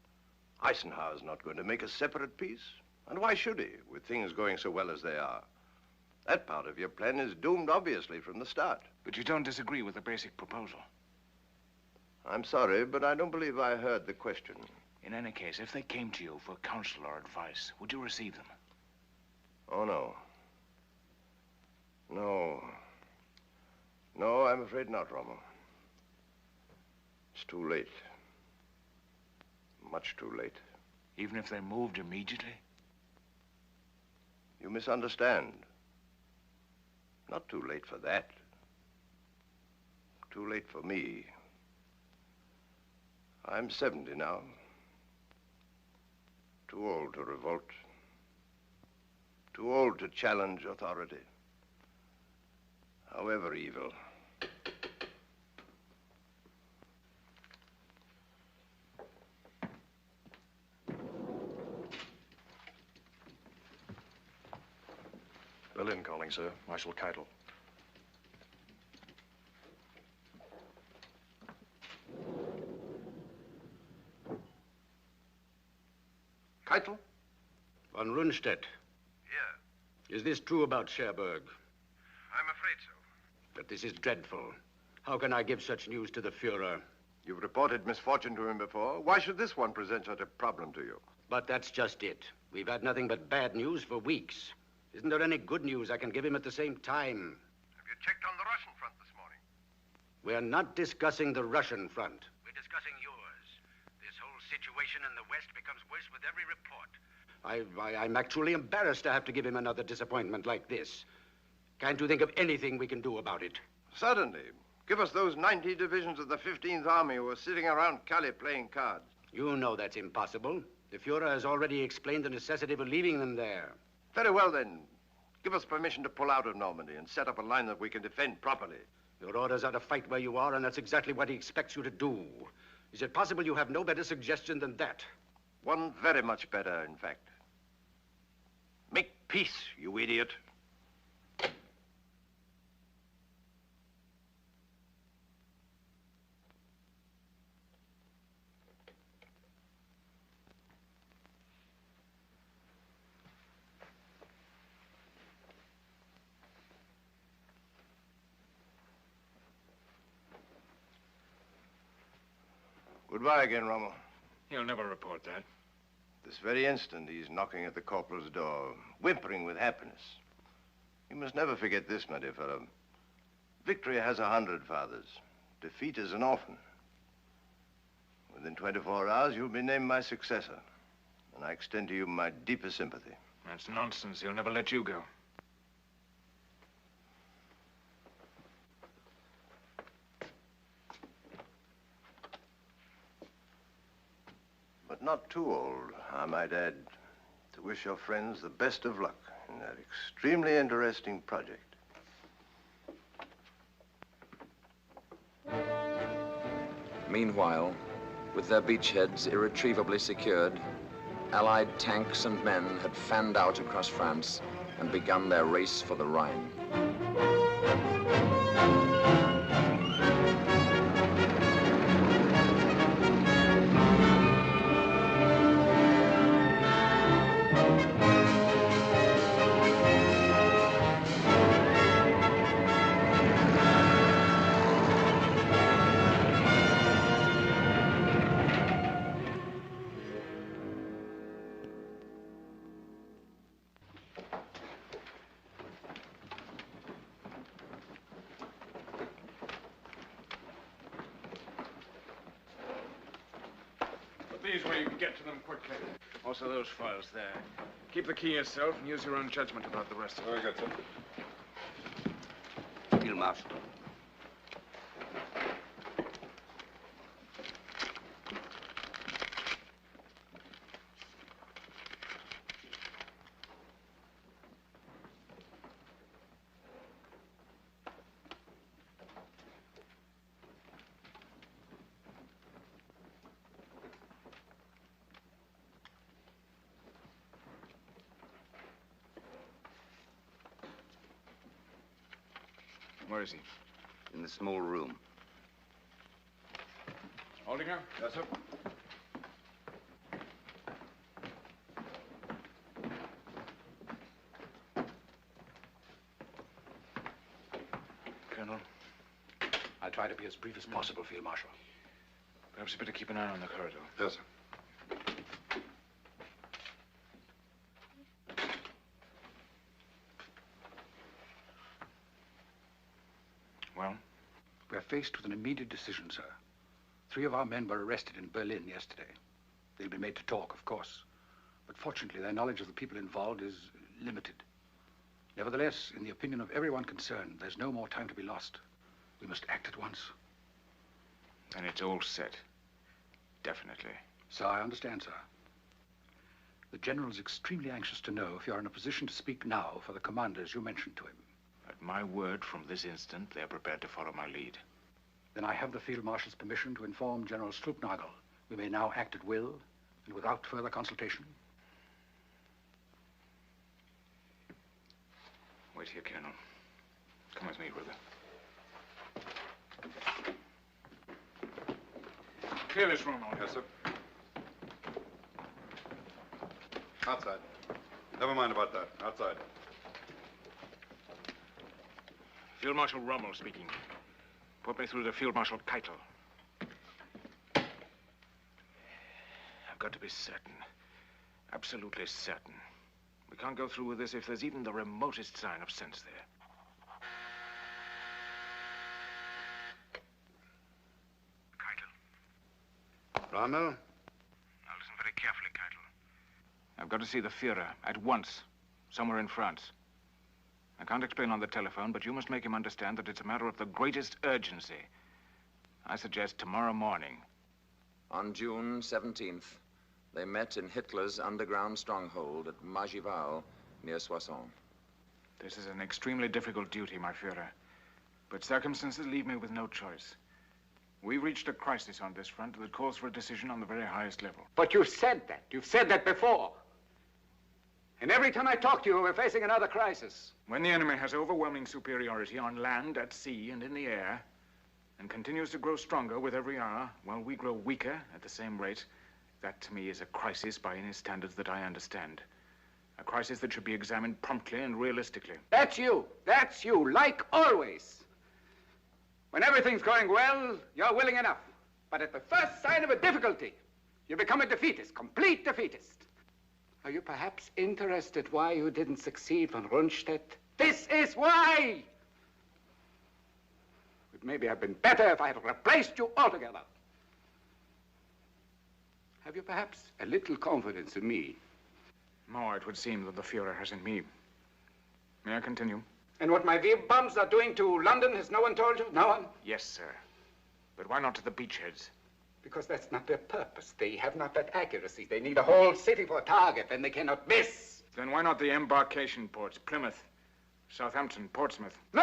Eisenhower's not going to make a separate peace, and why should he, with things going so well as they are? That part of your plan is doomed, obviously, from the start. But you don't disagree with the basic proposal? I'm sorry, but I don't believe I heard the question. In any case, if they came to you for counsel or advice, would you receive them? Oh, no. No. No, I'm afraid not, Rommel. It's too late. Much too late. Even if they moved immediately? You misunderstand. Not too late for that. Too late for me. I'm 70 now. Too old to revolt. Too old to challenge authority. However evil. Berlin calling, sir. Marshal Keitel. Keitel? Von Rundstedt. Here. Is this true about Cherbourg? I'm afraid so. But this is dreadful. How can I give such news to the Fuhrer? You've reported misfortune to him before. Why should this one present such a problem to you? But that's just it. We've had nothing but bad news for weeks. Isn't there any good news I can give him at the same time? Have you checked on the Russian front this morning? We're not discussing the Russian front. We're discussing yours. This whole situation in the West becomes worse with every report. I'm actually embarrassed to have to give him another disappointment like this. Can't you think of anything we can do about it? Certainly. Give us those 90 divisions of the 15th Army who are sitting around Calais playing cards. You know that's impossible. The Fuhrer has already explained the necessity for leaving them there. Very well, then. Give us permission to pull out of Normandy and set up a line that we can defend properly. Your orders are to fight where you are, and that's exactly what he expects you to do. Is it possible you have no better suggestion than that? One very much better, in fact. Make peace, you idiot. Goodbye again, Rommel. He'll never report that. This very instant, he's knocking at the corporal's door, whimpering with happiness. You must never forget this, my dear fellow. Victory has 100 fathers. Defeat is an orphan. Within 24 hours, you'll be named my successor. And I extend to you my deepest sympathy. That's nonsense. He'll never let you go. But not too old, I might add, to wish your friends the best of luck in that extremely interesting project. Meanwhile, with their beachheads irretrievably secured, Allied tanks and men had fanned out across France and begun their race for the Rhine. These where you can get to them quickly. Also those files there. Keep the key yourself and use your own judgment about the rest of it. Very good, sir. Field Marshal. Where is he? In the small room. Aldinger? Yes, sir. Colonel? I'll try to be as brief as possible, Field Marshal. Perhaps you better keep an eye on the corridor. Yes, sir. Well? We're faced with an immediate decision, sir. 3 of our men were arrested in Berlin yesterday. They'll be made to talk, of course. But fortunately, their knowledge of the people involved is limited. Nevertheless, in the opinion of everyone concerned, there's no more time to be lost. We must act at once. And it's all set. Definitely. So I understand, sir. The General's extremely anxious to know if you're in a position to speak now for the commanders you mentioned to him. At my word, from this instant, they're prepared to follow my lead. Then I have the Field Marshal's permission to inform General Struppnagel. We may now act at will and without further consultation. Wait here, Colonel. Come with me, Ruger. Clear this room, Aldinger. Yes, sir. Outside. Never mind about that. Outside. Field Marshal Rommel speaking. Put me through to Field Marshal Keitel. I've got to be certain. Absolutely certain. We can't go through with this if there's even the remotest sign of sense there. Rommel? Now listen very carefully, Keitel. I've got to see the Führer at once, somewhere in France. I can't explain on the telephone, but you must make him understand that it's a matter of the greatest urgency. I suggest tomorrow morning. On June 17th, they met in Hitler's underground stronghold at Magival, near Soissons. This is an extremely difficult duty, my Führer. But circumstances leave me with no choice. We've reached a crisis on this front that calls for a decision on the very highest level. But you've said that. You've said that before. And every time I talk to you, we're facing another crisis. When the enemy has overwhelming superiority on land, at sea, and in the air, and continues to grow stronger with every hour, while we grow weaker at the same rate, that to me is a crisis by any standards that I understand. A crisis that should be examined promptly and realistically. That's you. That's you, like always. When everything's going well, you're willing enough. But at the first sign of a difficulty, you become a defeatist, complete defeatist. Are you perhaps interested why you didn't succeed von Rundstedt? This is why! It maybe have been better if I had replaced you altogether. Have you perhaps a little confidence in me? More, it would seem, than the Führer has in me. May I continue? And what my Web bombs are doing to London, has no one told you? No one? Yes, sir. But why not to the beachheads? Because that's not their purpose. They have not that accuracy. They need a whole city for a target, and they cannot miss. Then why not the embarkation ports? Plymouth, Southampton, Portsmouth. No!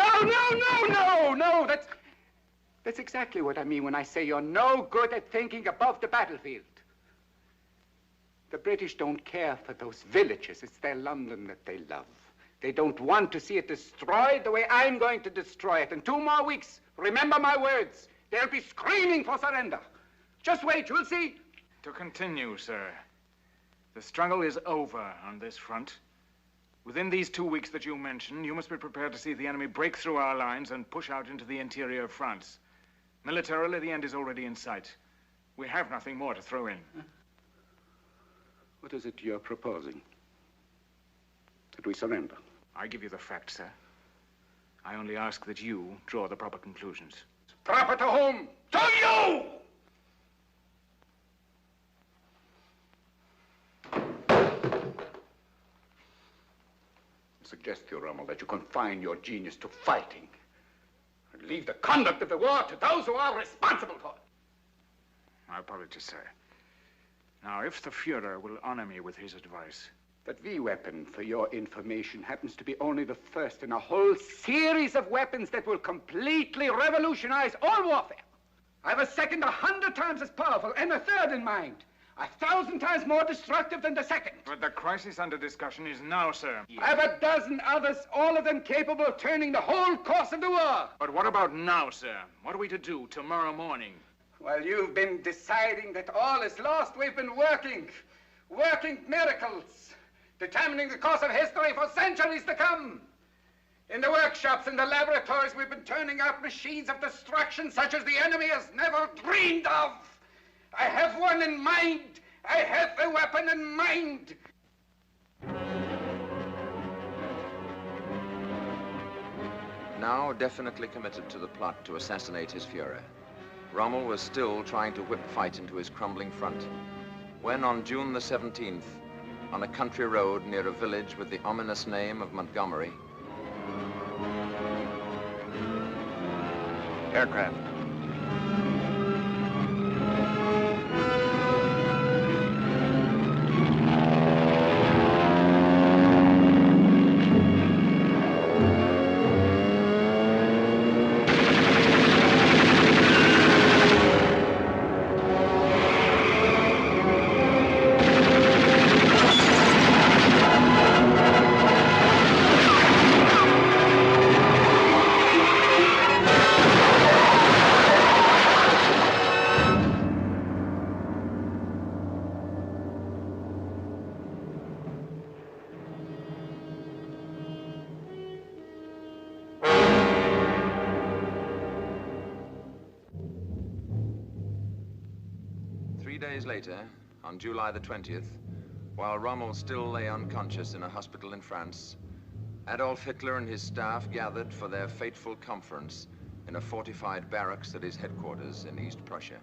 That's exactly what I mean when I say you're no good at thinking above the battlefield. The British don't care for those villages. It's their London that they love. They don't want to see it destroyed the way I'm going to destroy it. In 2 more weeks, remember my words, they'll be screaming for surrender. Just wait, you'll see. To continue, sir. The struggle is over on this front. Within these 2 weeks that you mentioned, you must be prepared to see the enemy break through our lines and push out into the interior of France. Militarily, the end is already in sight. We have nothing more to throw in. What is it you're proposing? That we surrender? I give you the facts, sir. I only ask that you draw the proper conclusions. Proper to whom? To you! I suggest to you, Rommel, that you confine your genius to fighting and leave the conduct of the war to those who are responsible for it. My apologies, sir. Now, if the Führer will honor me with his advice. That V-weapon, for your information, happens to be only the first in a whole series of weapons that will completely revolutionize all warfare. I have a second 100 times as powerful and a third in mind. 1,000 times more destructive than the second. But the crisis under discussion is now, sir. I have a dozen others, all of them capable of turning the whole course of the war. But what about now, sir? What are we to do tomorrow morning? While you've been deciding that all is lost, we've been working miracles, determining the course of history for centuries to come. In the workshops, in the laboratories, we've been turning out machines of destruction such as the enemy has never dreamed of. I have one in mind. I have the weapon in mind. Now definitely committed to the plot to assassinate his Führer, Rommel was still trying to whip fight into his crumbling front, when on June the 17th, on a country road near a village with the ominous name of Montgomery, aircraft. later, on July the 20th, while Rommel still lay unconscious in a hospital in France, Adolf Hitler and his staff gathered for their fateful conference in a fortified barracks at his headquarters in East Prussia.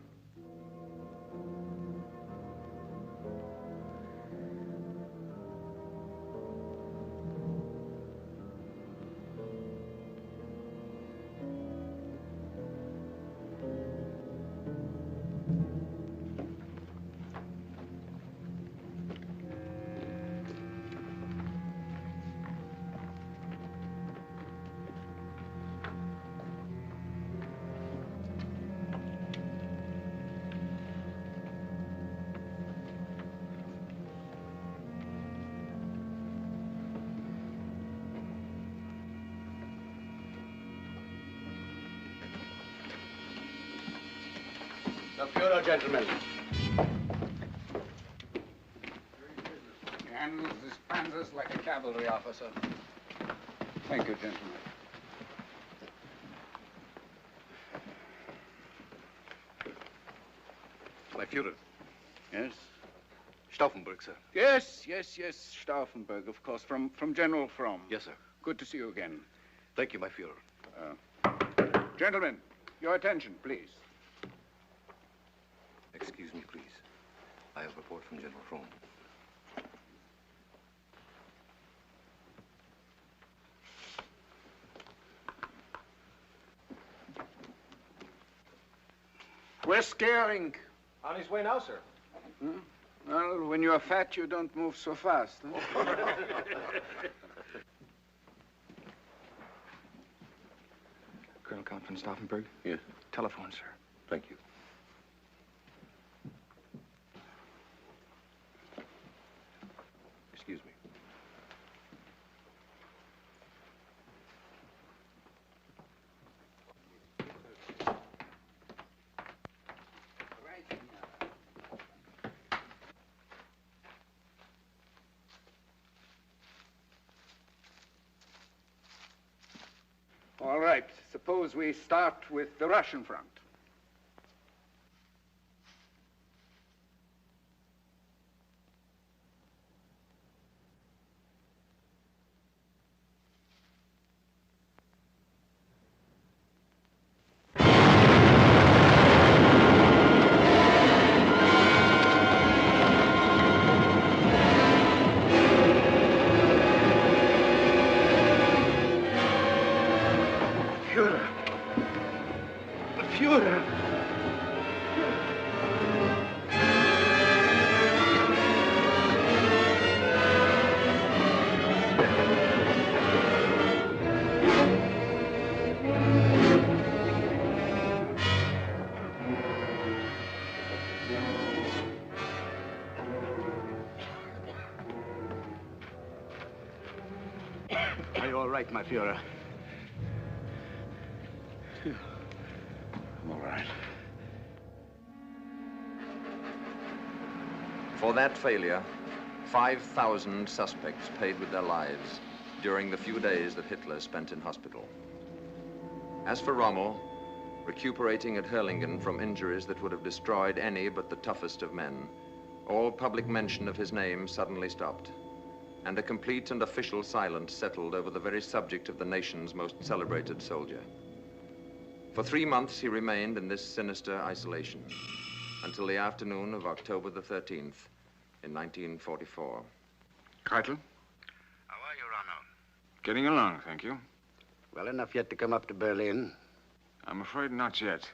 The Fuhrer, gentlemen. He handles his panzers like a cavalry officer. Thank you, gentlemen. My Fuhrer. Yes? Stauffenberg, sir. Yes, Stauffenberg, of course, from General Fromm. Yes, sir. Good to see you again. Thank you, my Fuhrer. Gentlemen, your attention, please. Excuse me, please. I have a report from General Fromm. Where's Scaring? On his way now, sir. Well, when you're fat, you don't move so fast. Huh? Colonel Count von Stauffenberg? Yes. Telephone, sir. Thank you. Excuse me. All right. Suppose we start with the Russian front. Are you all right, my Fuhrer? I'm all right. For that failure, 5,000 suspects paid with their lives during the few days that Hitler spent in hospital. As for Rommel, recuperating at Hurlingen from injuries that would have destroyed any but the toughest of men, all public mention of his name suddenly stopped, and a complete and official silence settled over the very subject of the nation's most celebrated soldier. For 3 months, he remained in this sinister isolation, until the afternoon of October the 13th in 1944. Keitel? How are you, Ronald? Getting along, thank you. Well enough yet to come up to Berlin? I'm afraid not yet.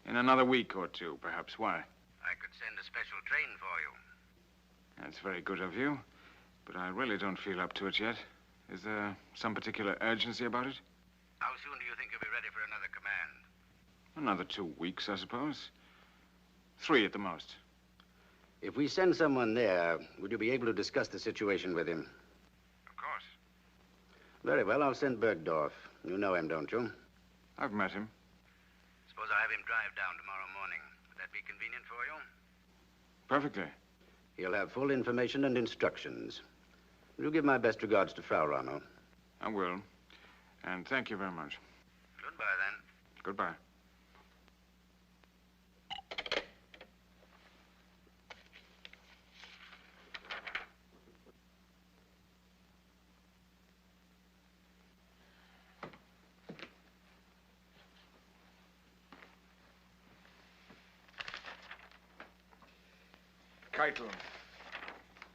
In another week or two, perhaps. Why? I could send a special train for you. That's very good of you, but I really don't feel up to it yet. Is there some particular urgency about it? How soon do you think you'll be ready for another command? Another 2 weeks, I suppose. 3 at the most. If we send someone there, would you be able to discuss the situation with him? Of course. Very well, I'll send Bergdorf. You know him, don't you? I've met him. Suppose I have him drive down tomorrow morning. Would that be convenient for you? Perfectly. He'll have full information and instructions. Will you give my best regards to Frau Rano? I will. And thank you very much. Goodbye, then. Goodbye. Keitel.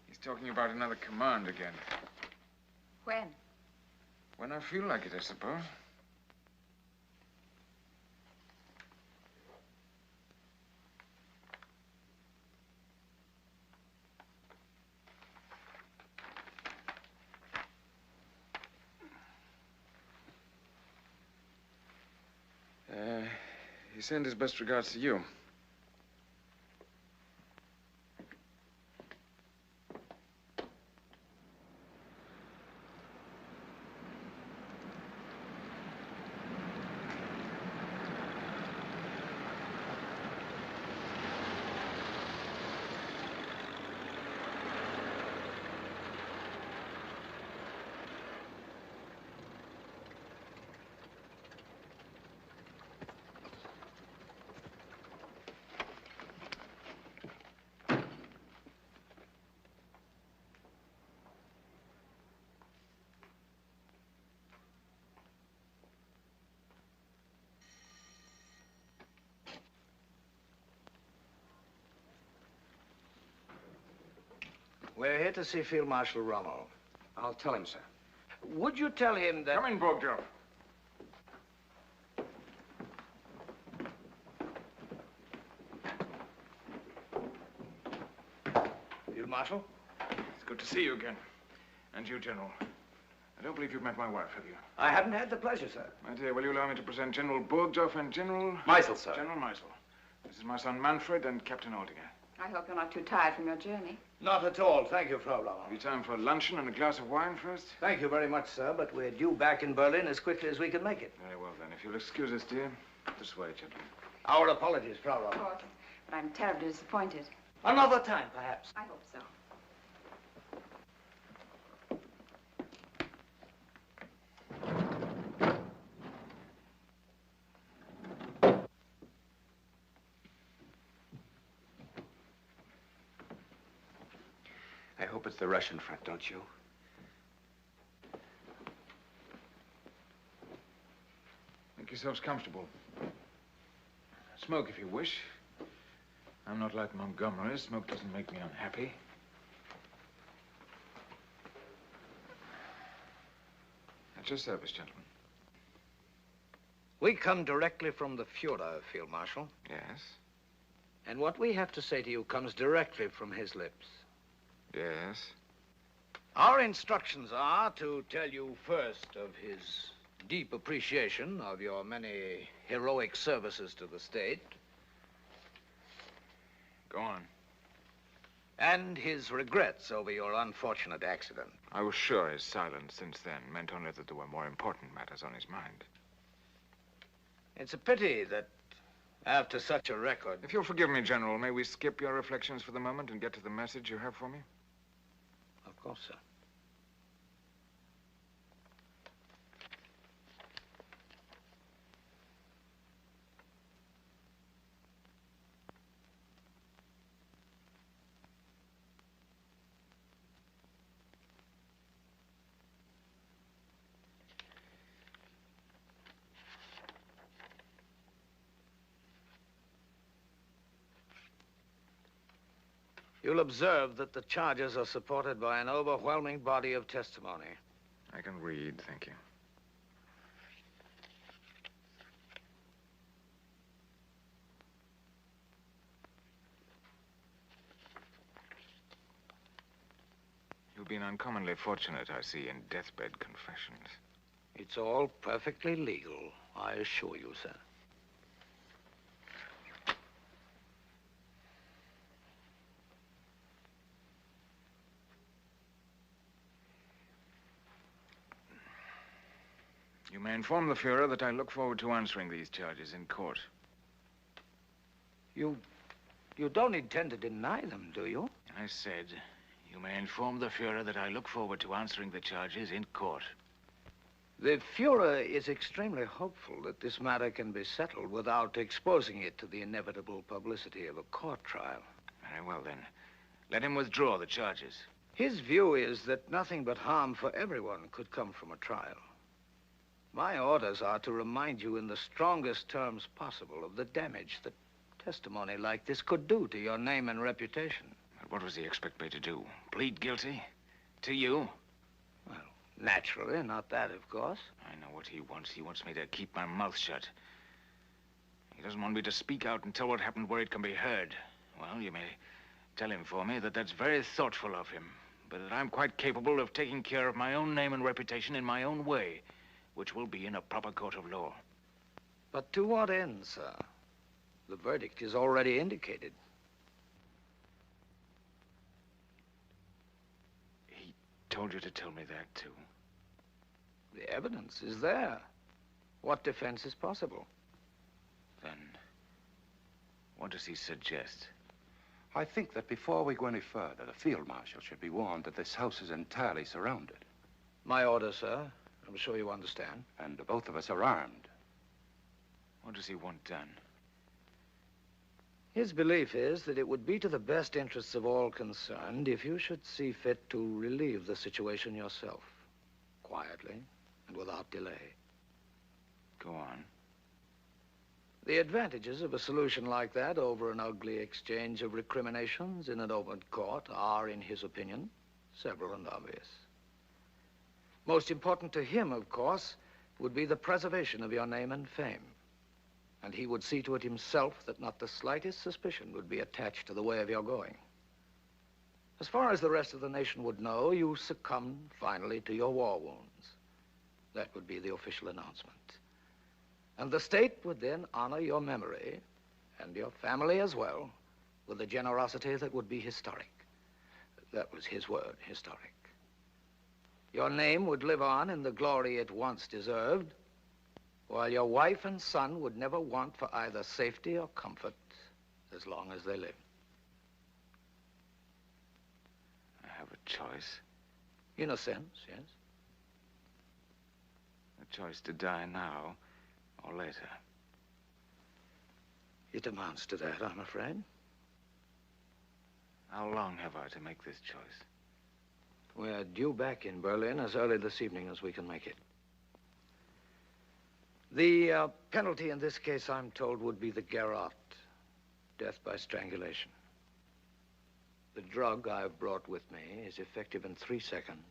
He's talking about another command again. When? When I feel like it, I suppose. He sent his best regards to you. We're here to see Field Marshal Rommel. I'll tell him, sir. Would you tell him that... Come in, Bogdorf. Field Marshal? It's good to see you again. And you, General. I don't believe you've met my wife, have you? I haven't had the pleasure, sir. My dear, will you allow me to present General Burgdorf and General... Meisel, sir. General Meisel. This is my son Manfred and Captain Altinger. I hope you're not too tired from your journey. Not at all. Thank you, Frau Rommel. Have you time for luncheon and a glass of wine first? Thank you very much, sir, but we're due back in Berlin as quickly as we can make it. Very well, then. If you'll excuse us, dear. This way, gentlemen. Our apologies, Frau Of Rommel. course. But I'm terribly disappointed. Another time, perhaps. I hope so. I hope it's the Russian front, don't you? Make yourselves comfortable. Smoke if you wish. I'm not like Montgomery. Smoke doesn't make me unhappy. At your service, gentlemen. We come directly from the Fuhrer, Field Marshal. Yes? And what we have to say to you comes directly from his lips. Yes? Our instructions are to tell you first of his deep appreciation of your many heroic services to the state. Go on. And his regrets over your unfortunate accident. I was sure his silence since then meant only that there were more important matters on his mind. It's a pity that after such a record... If you'll forgive me, General, may we skip your reflections for the moment and get to the message you have for me? Of course, sir. You'll observe that the charges are supported by an overwhelming body of testimony. I can read, thank you. You've been uncommonly fortunate, I see, in deathbed confessions. It's all perfectly legal, I assure you, sir. You may inform the Fuhrer that I look forward to answering these charges in court. You don't intend to deny them, do you? I said, you may inform the Fuhrer that I look forward to answering the charges in court. The Fuhrer is extremely hopeful that this matter can be settled without exposing it to the inevitable publicity of a court trial. Very well, then. Let him withdraw the charges. His view is that nothing but harm for everyone could come from a trial. My orders are to remind you in the strongest terms possible of the damage that testimony like this could do to your name and reputation. But what does he expect me to do? Plead guilty? To you? Well, naturally, not that, of course. I know what he wants. He wants me to keep my mouth shut. He doesn't want me to speak out and tell what happened where it can be heard. Well, you may tell him for me that that's very thoughtful of him, but that I'm quite capable of taking care of my own name and reputation in my own way, which will be in a proper court of law. But to what end, sir? The verdict is already indicated. He told you to tell me that, too? The evidence is there. What defense is possible? Then, what does he suggest? I think that before we go any further, the field marshal should be warned that this house is entirely surrounded. My order, sir. I'm sure you understand. And both of us are armed. What does he want done? His belief is that it would be to the best interests of all concerned if you should see fit to relieve the situation yourself, quietly and without delay. Go on. The advantages of a solution like that over an ugly exchange of recriminations in an open court are, in his opinion, several and obvious. Most important to him, of course, would be the preservation of your name and fame. And he would see to it himself that not the slightest suspicion would be attached to the way of your going. As far as the rest of the nation would know, you succumbed finally to your war wounds. That would be the official announcement. And the state would then honor your memory, and your family as well, with a generosity that would be historic. That was his word, historic. Your name would live on in the glory it once deserved, while your wife and son would never want for either safety or comfort as long as they lived. I have a choice. In a sense, yes. A choice to die now or later. It amounts to that, I'm afraid. How long have I to make this choice? We're due back in Berlin as early this evening as we can make it. The penalty in this case, I'm told, would be the garrote, death by strangulation. The drug I've brought with me is effective in 3 seconds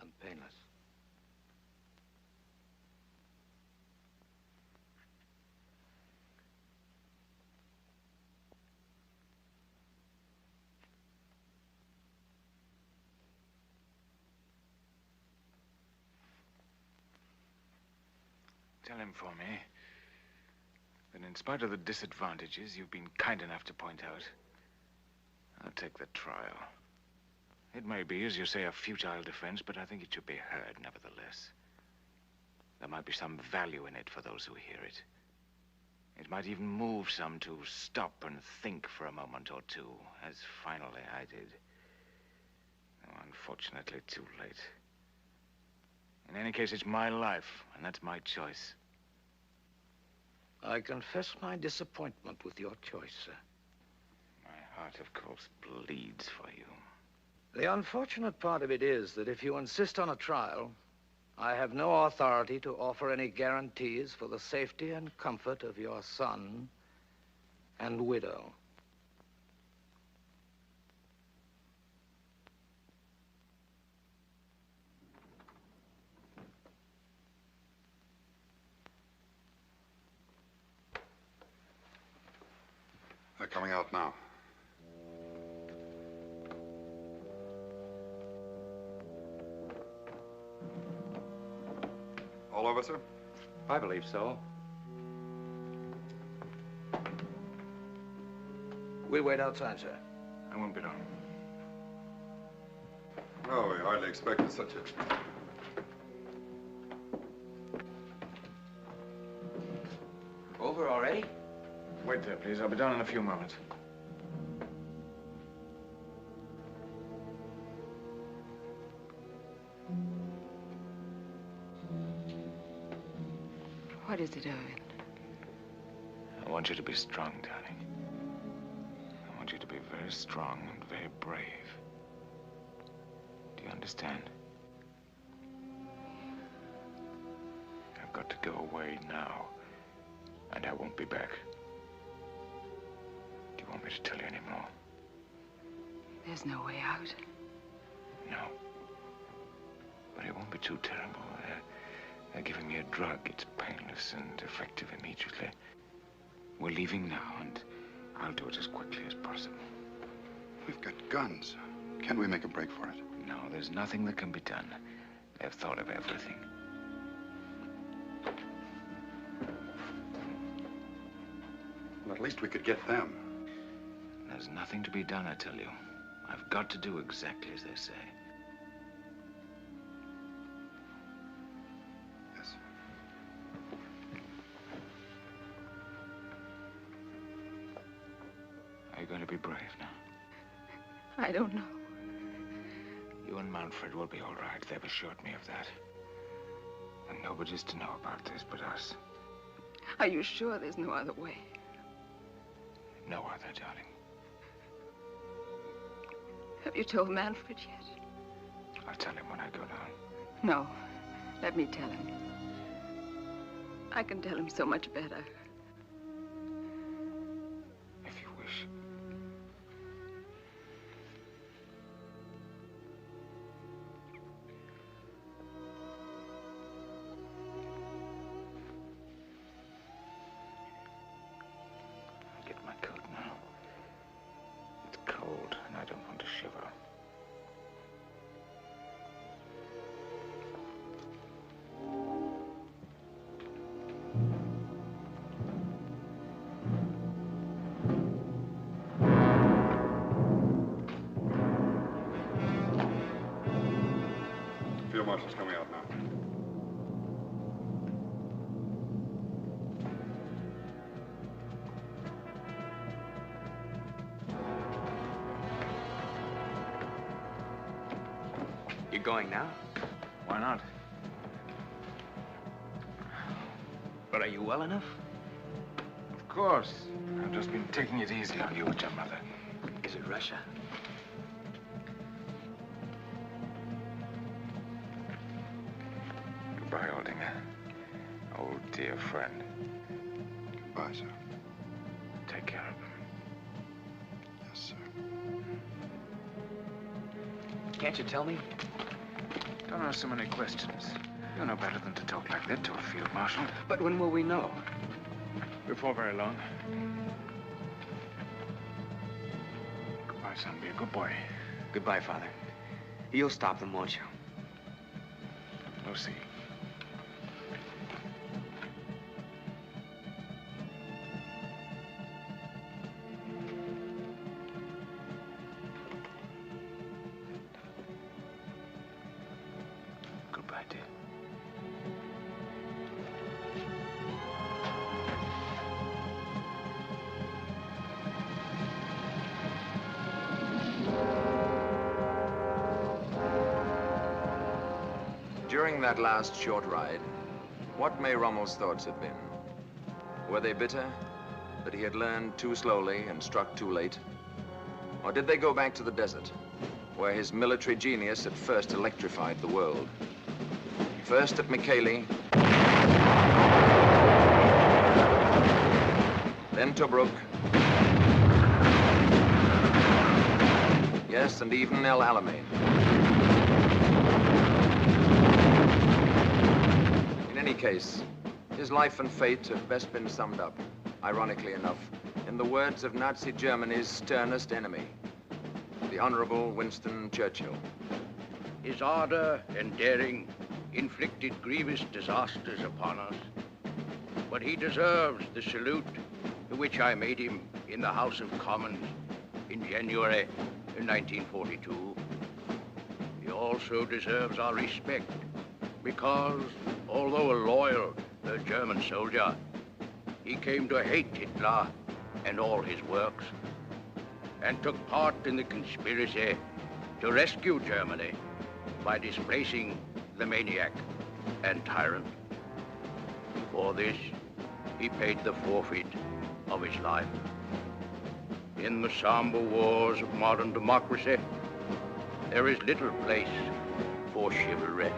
and painless. Tell him for me that in spite of the disadvantages you've been kind enough to point out, I'll take the trial. It may be, as you say, a futile defense, but I think it should be heard nevertheless. There might be some value in it for those who hear it. It might even move some to stop and think for a moment or two, as finally I did. Though unfortunately too late. In any case, it's my life, and that's my choice. I confess my disappointment with your choice, sir. My heart, of course, bleeds for you. The unfortunate part of it is that if you insist on a trial, I have no authority to offer any guarantees for the safety and comfort of your son and widow. They're coming out now. All over, sir? I believe so. We'll wait outside, sir. I won't be long. No, we hardly expected such a... Over already? Wait there, please. I'll be down in a few moments. What is it, Irwin? I want you to be strong, darling. I want you to be very strong and very brave. Do you understand? I've got to go away now, and I won't be back. Do you want me to tell you any more? There's no way out. No. But it won't be too terrible. They're giving me a drug. It's painless and effective immediately. We're leaving now, and I'll do it as quickly as possible. We've got guns. Can't we make a break for it? No, there's nothing that can be done. They've thought of everything. Well, at least we could get them. There's nothing to be done, I tell you. I've got to do exactly as they say. Yes. Are you going to be brave now? I don't know. You and Manfred will be all right. They've assured me of that. And nobody's to know about this but us. Are you sure there's no other way? No other, darling. Have you told Manfred yet? I'll tell him when I go down. No. Let me tell him. I can tell him so much better. marshal's coming out now. You going now? Why not? But are you well enough? Of course. I've just been taking it easy on you with your mother. Is it Russia? Goodbye, Aldinger. Old dear friend. Goodbye, sir. Take care of him. Yes, sir. Can't you tell me? Don't ask so many questions. You know better than to talk like that to a field marshal. But when will we know? Before very long. Goodbye, son. Be a good boy. Goodbye, Father. You'll stop them, won't you? Lucy. Goodbye, dear. During that last short ride, what may Rommel's thoughts have been? Were they bitter that he had learned too slowly and struck too late? Or did they go back to the desert, where his military genius at first electrified the world? First at Mikaeli, then Tobruk, yes, and even El Alamein. In any case, his life and fate have best been summed up, ironically enough, in the words of Nazi Germany's sternest enemy, the Honorable Winston Churchill. His ardor and daring inflicted grievous disasters upon us, but he deserves the salute to which I made him in the House of Commons in January 1942. He also deserves our respect because, although a loyal German soldier, he came to hate Hitler and all his works, and took part in the conspiracy to rescue Germany by displacing the maniac and tyrant. For this, he paid the forfeit of his life. In the somber wars of modern democracy, there is little place for chivalry.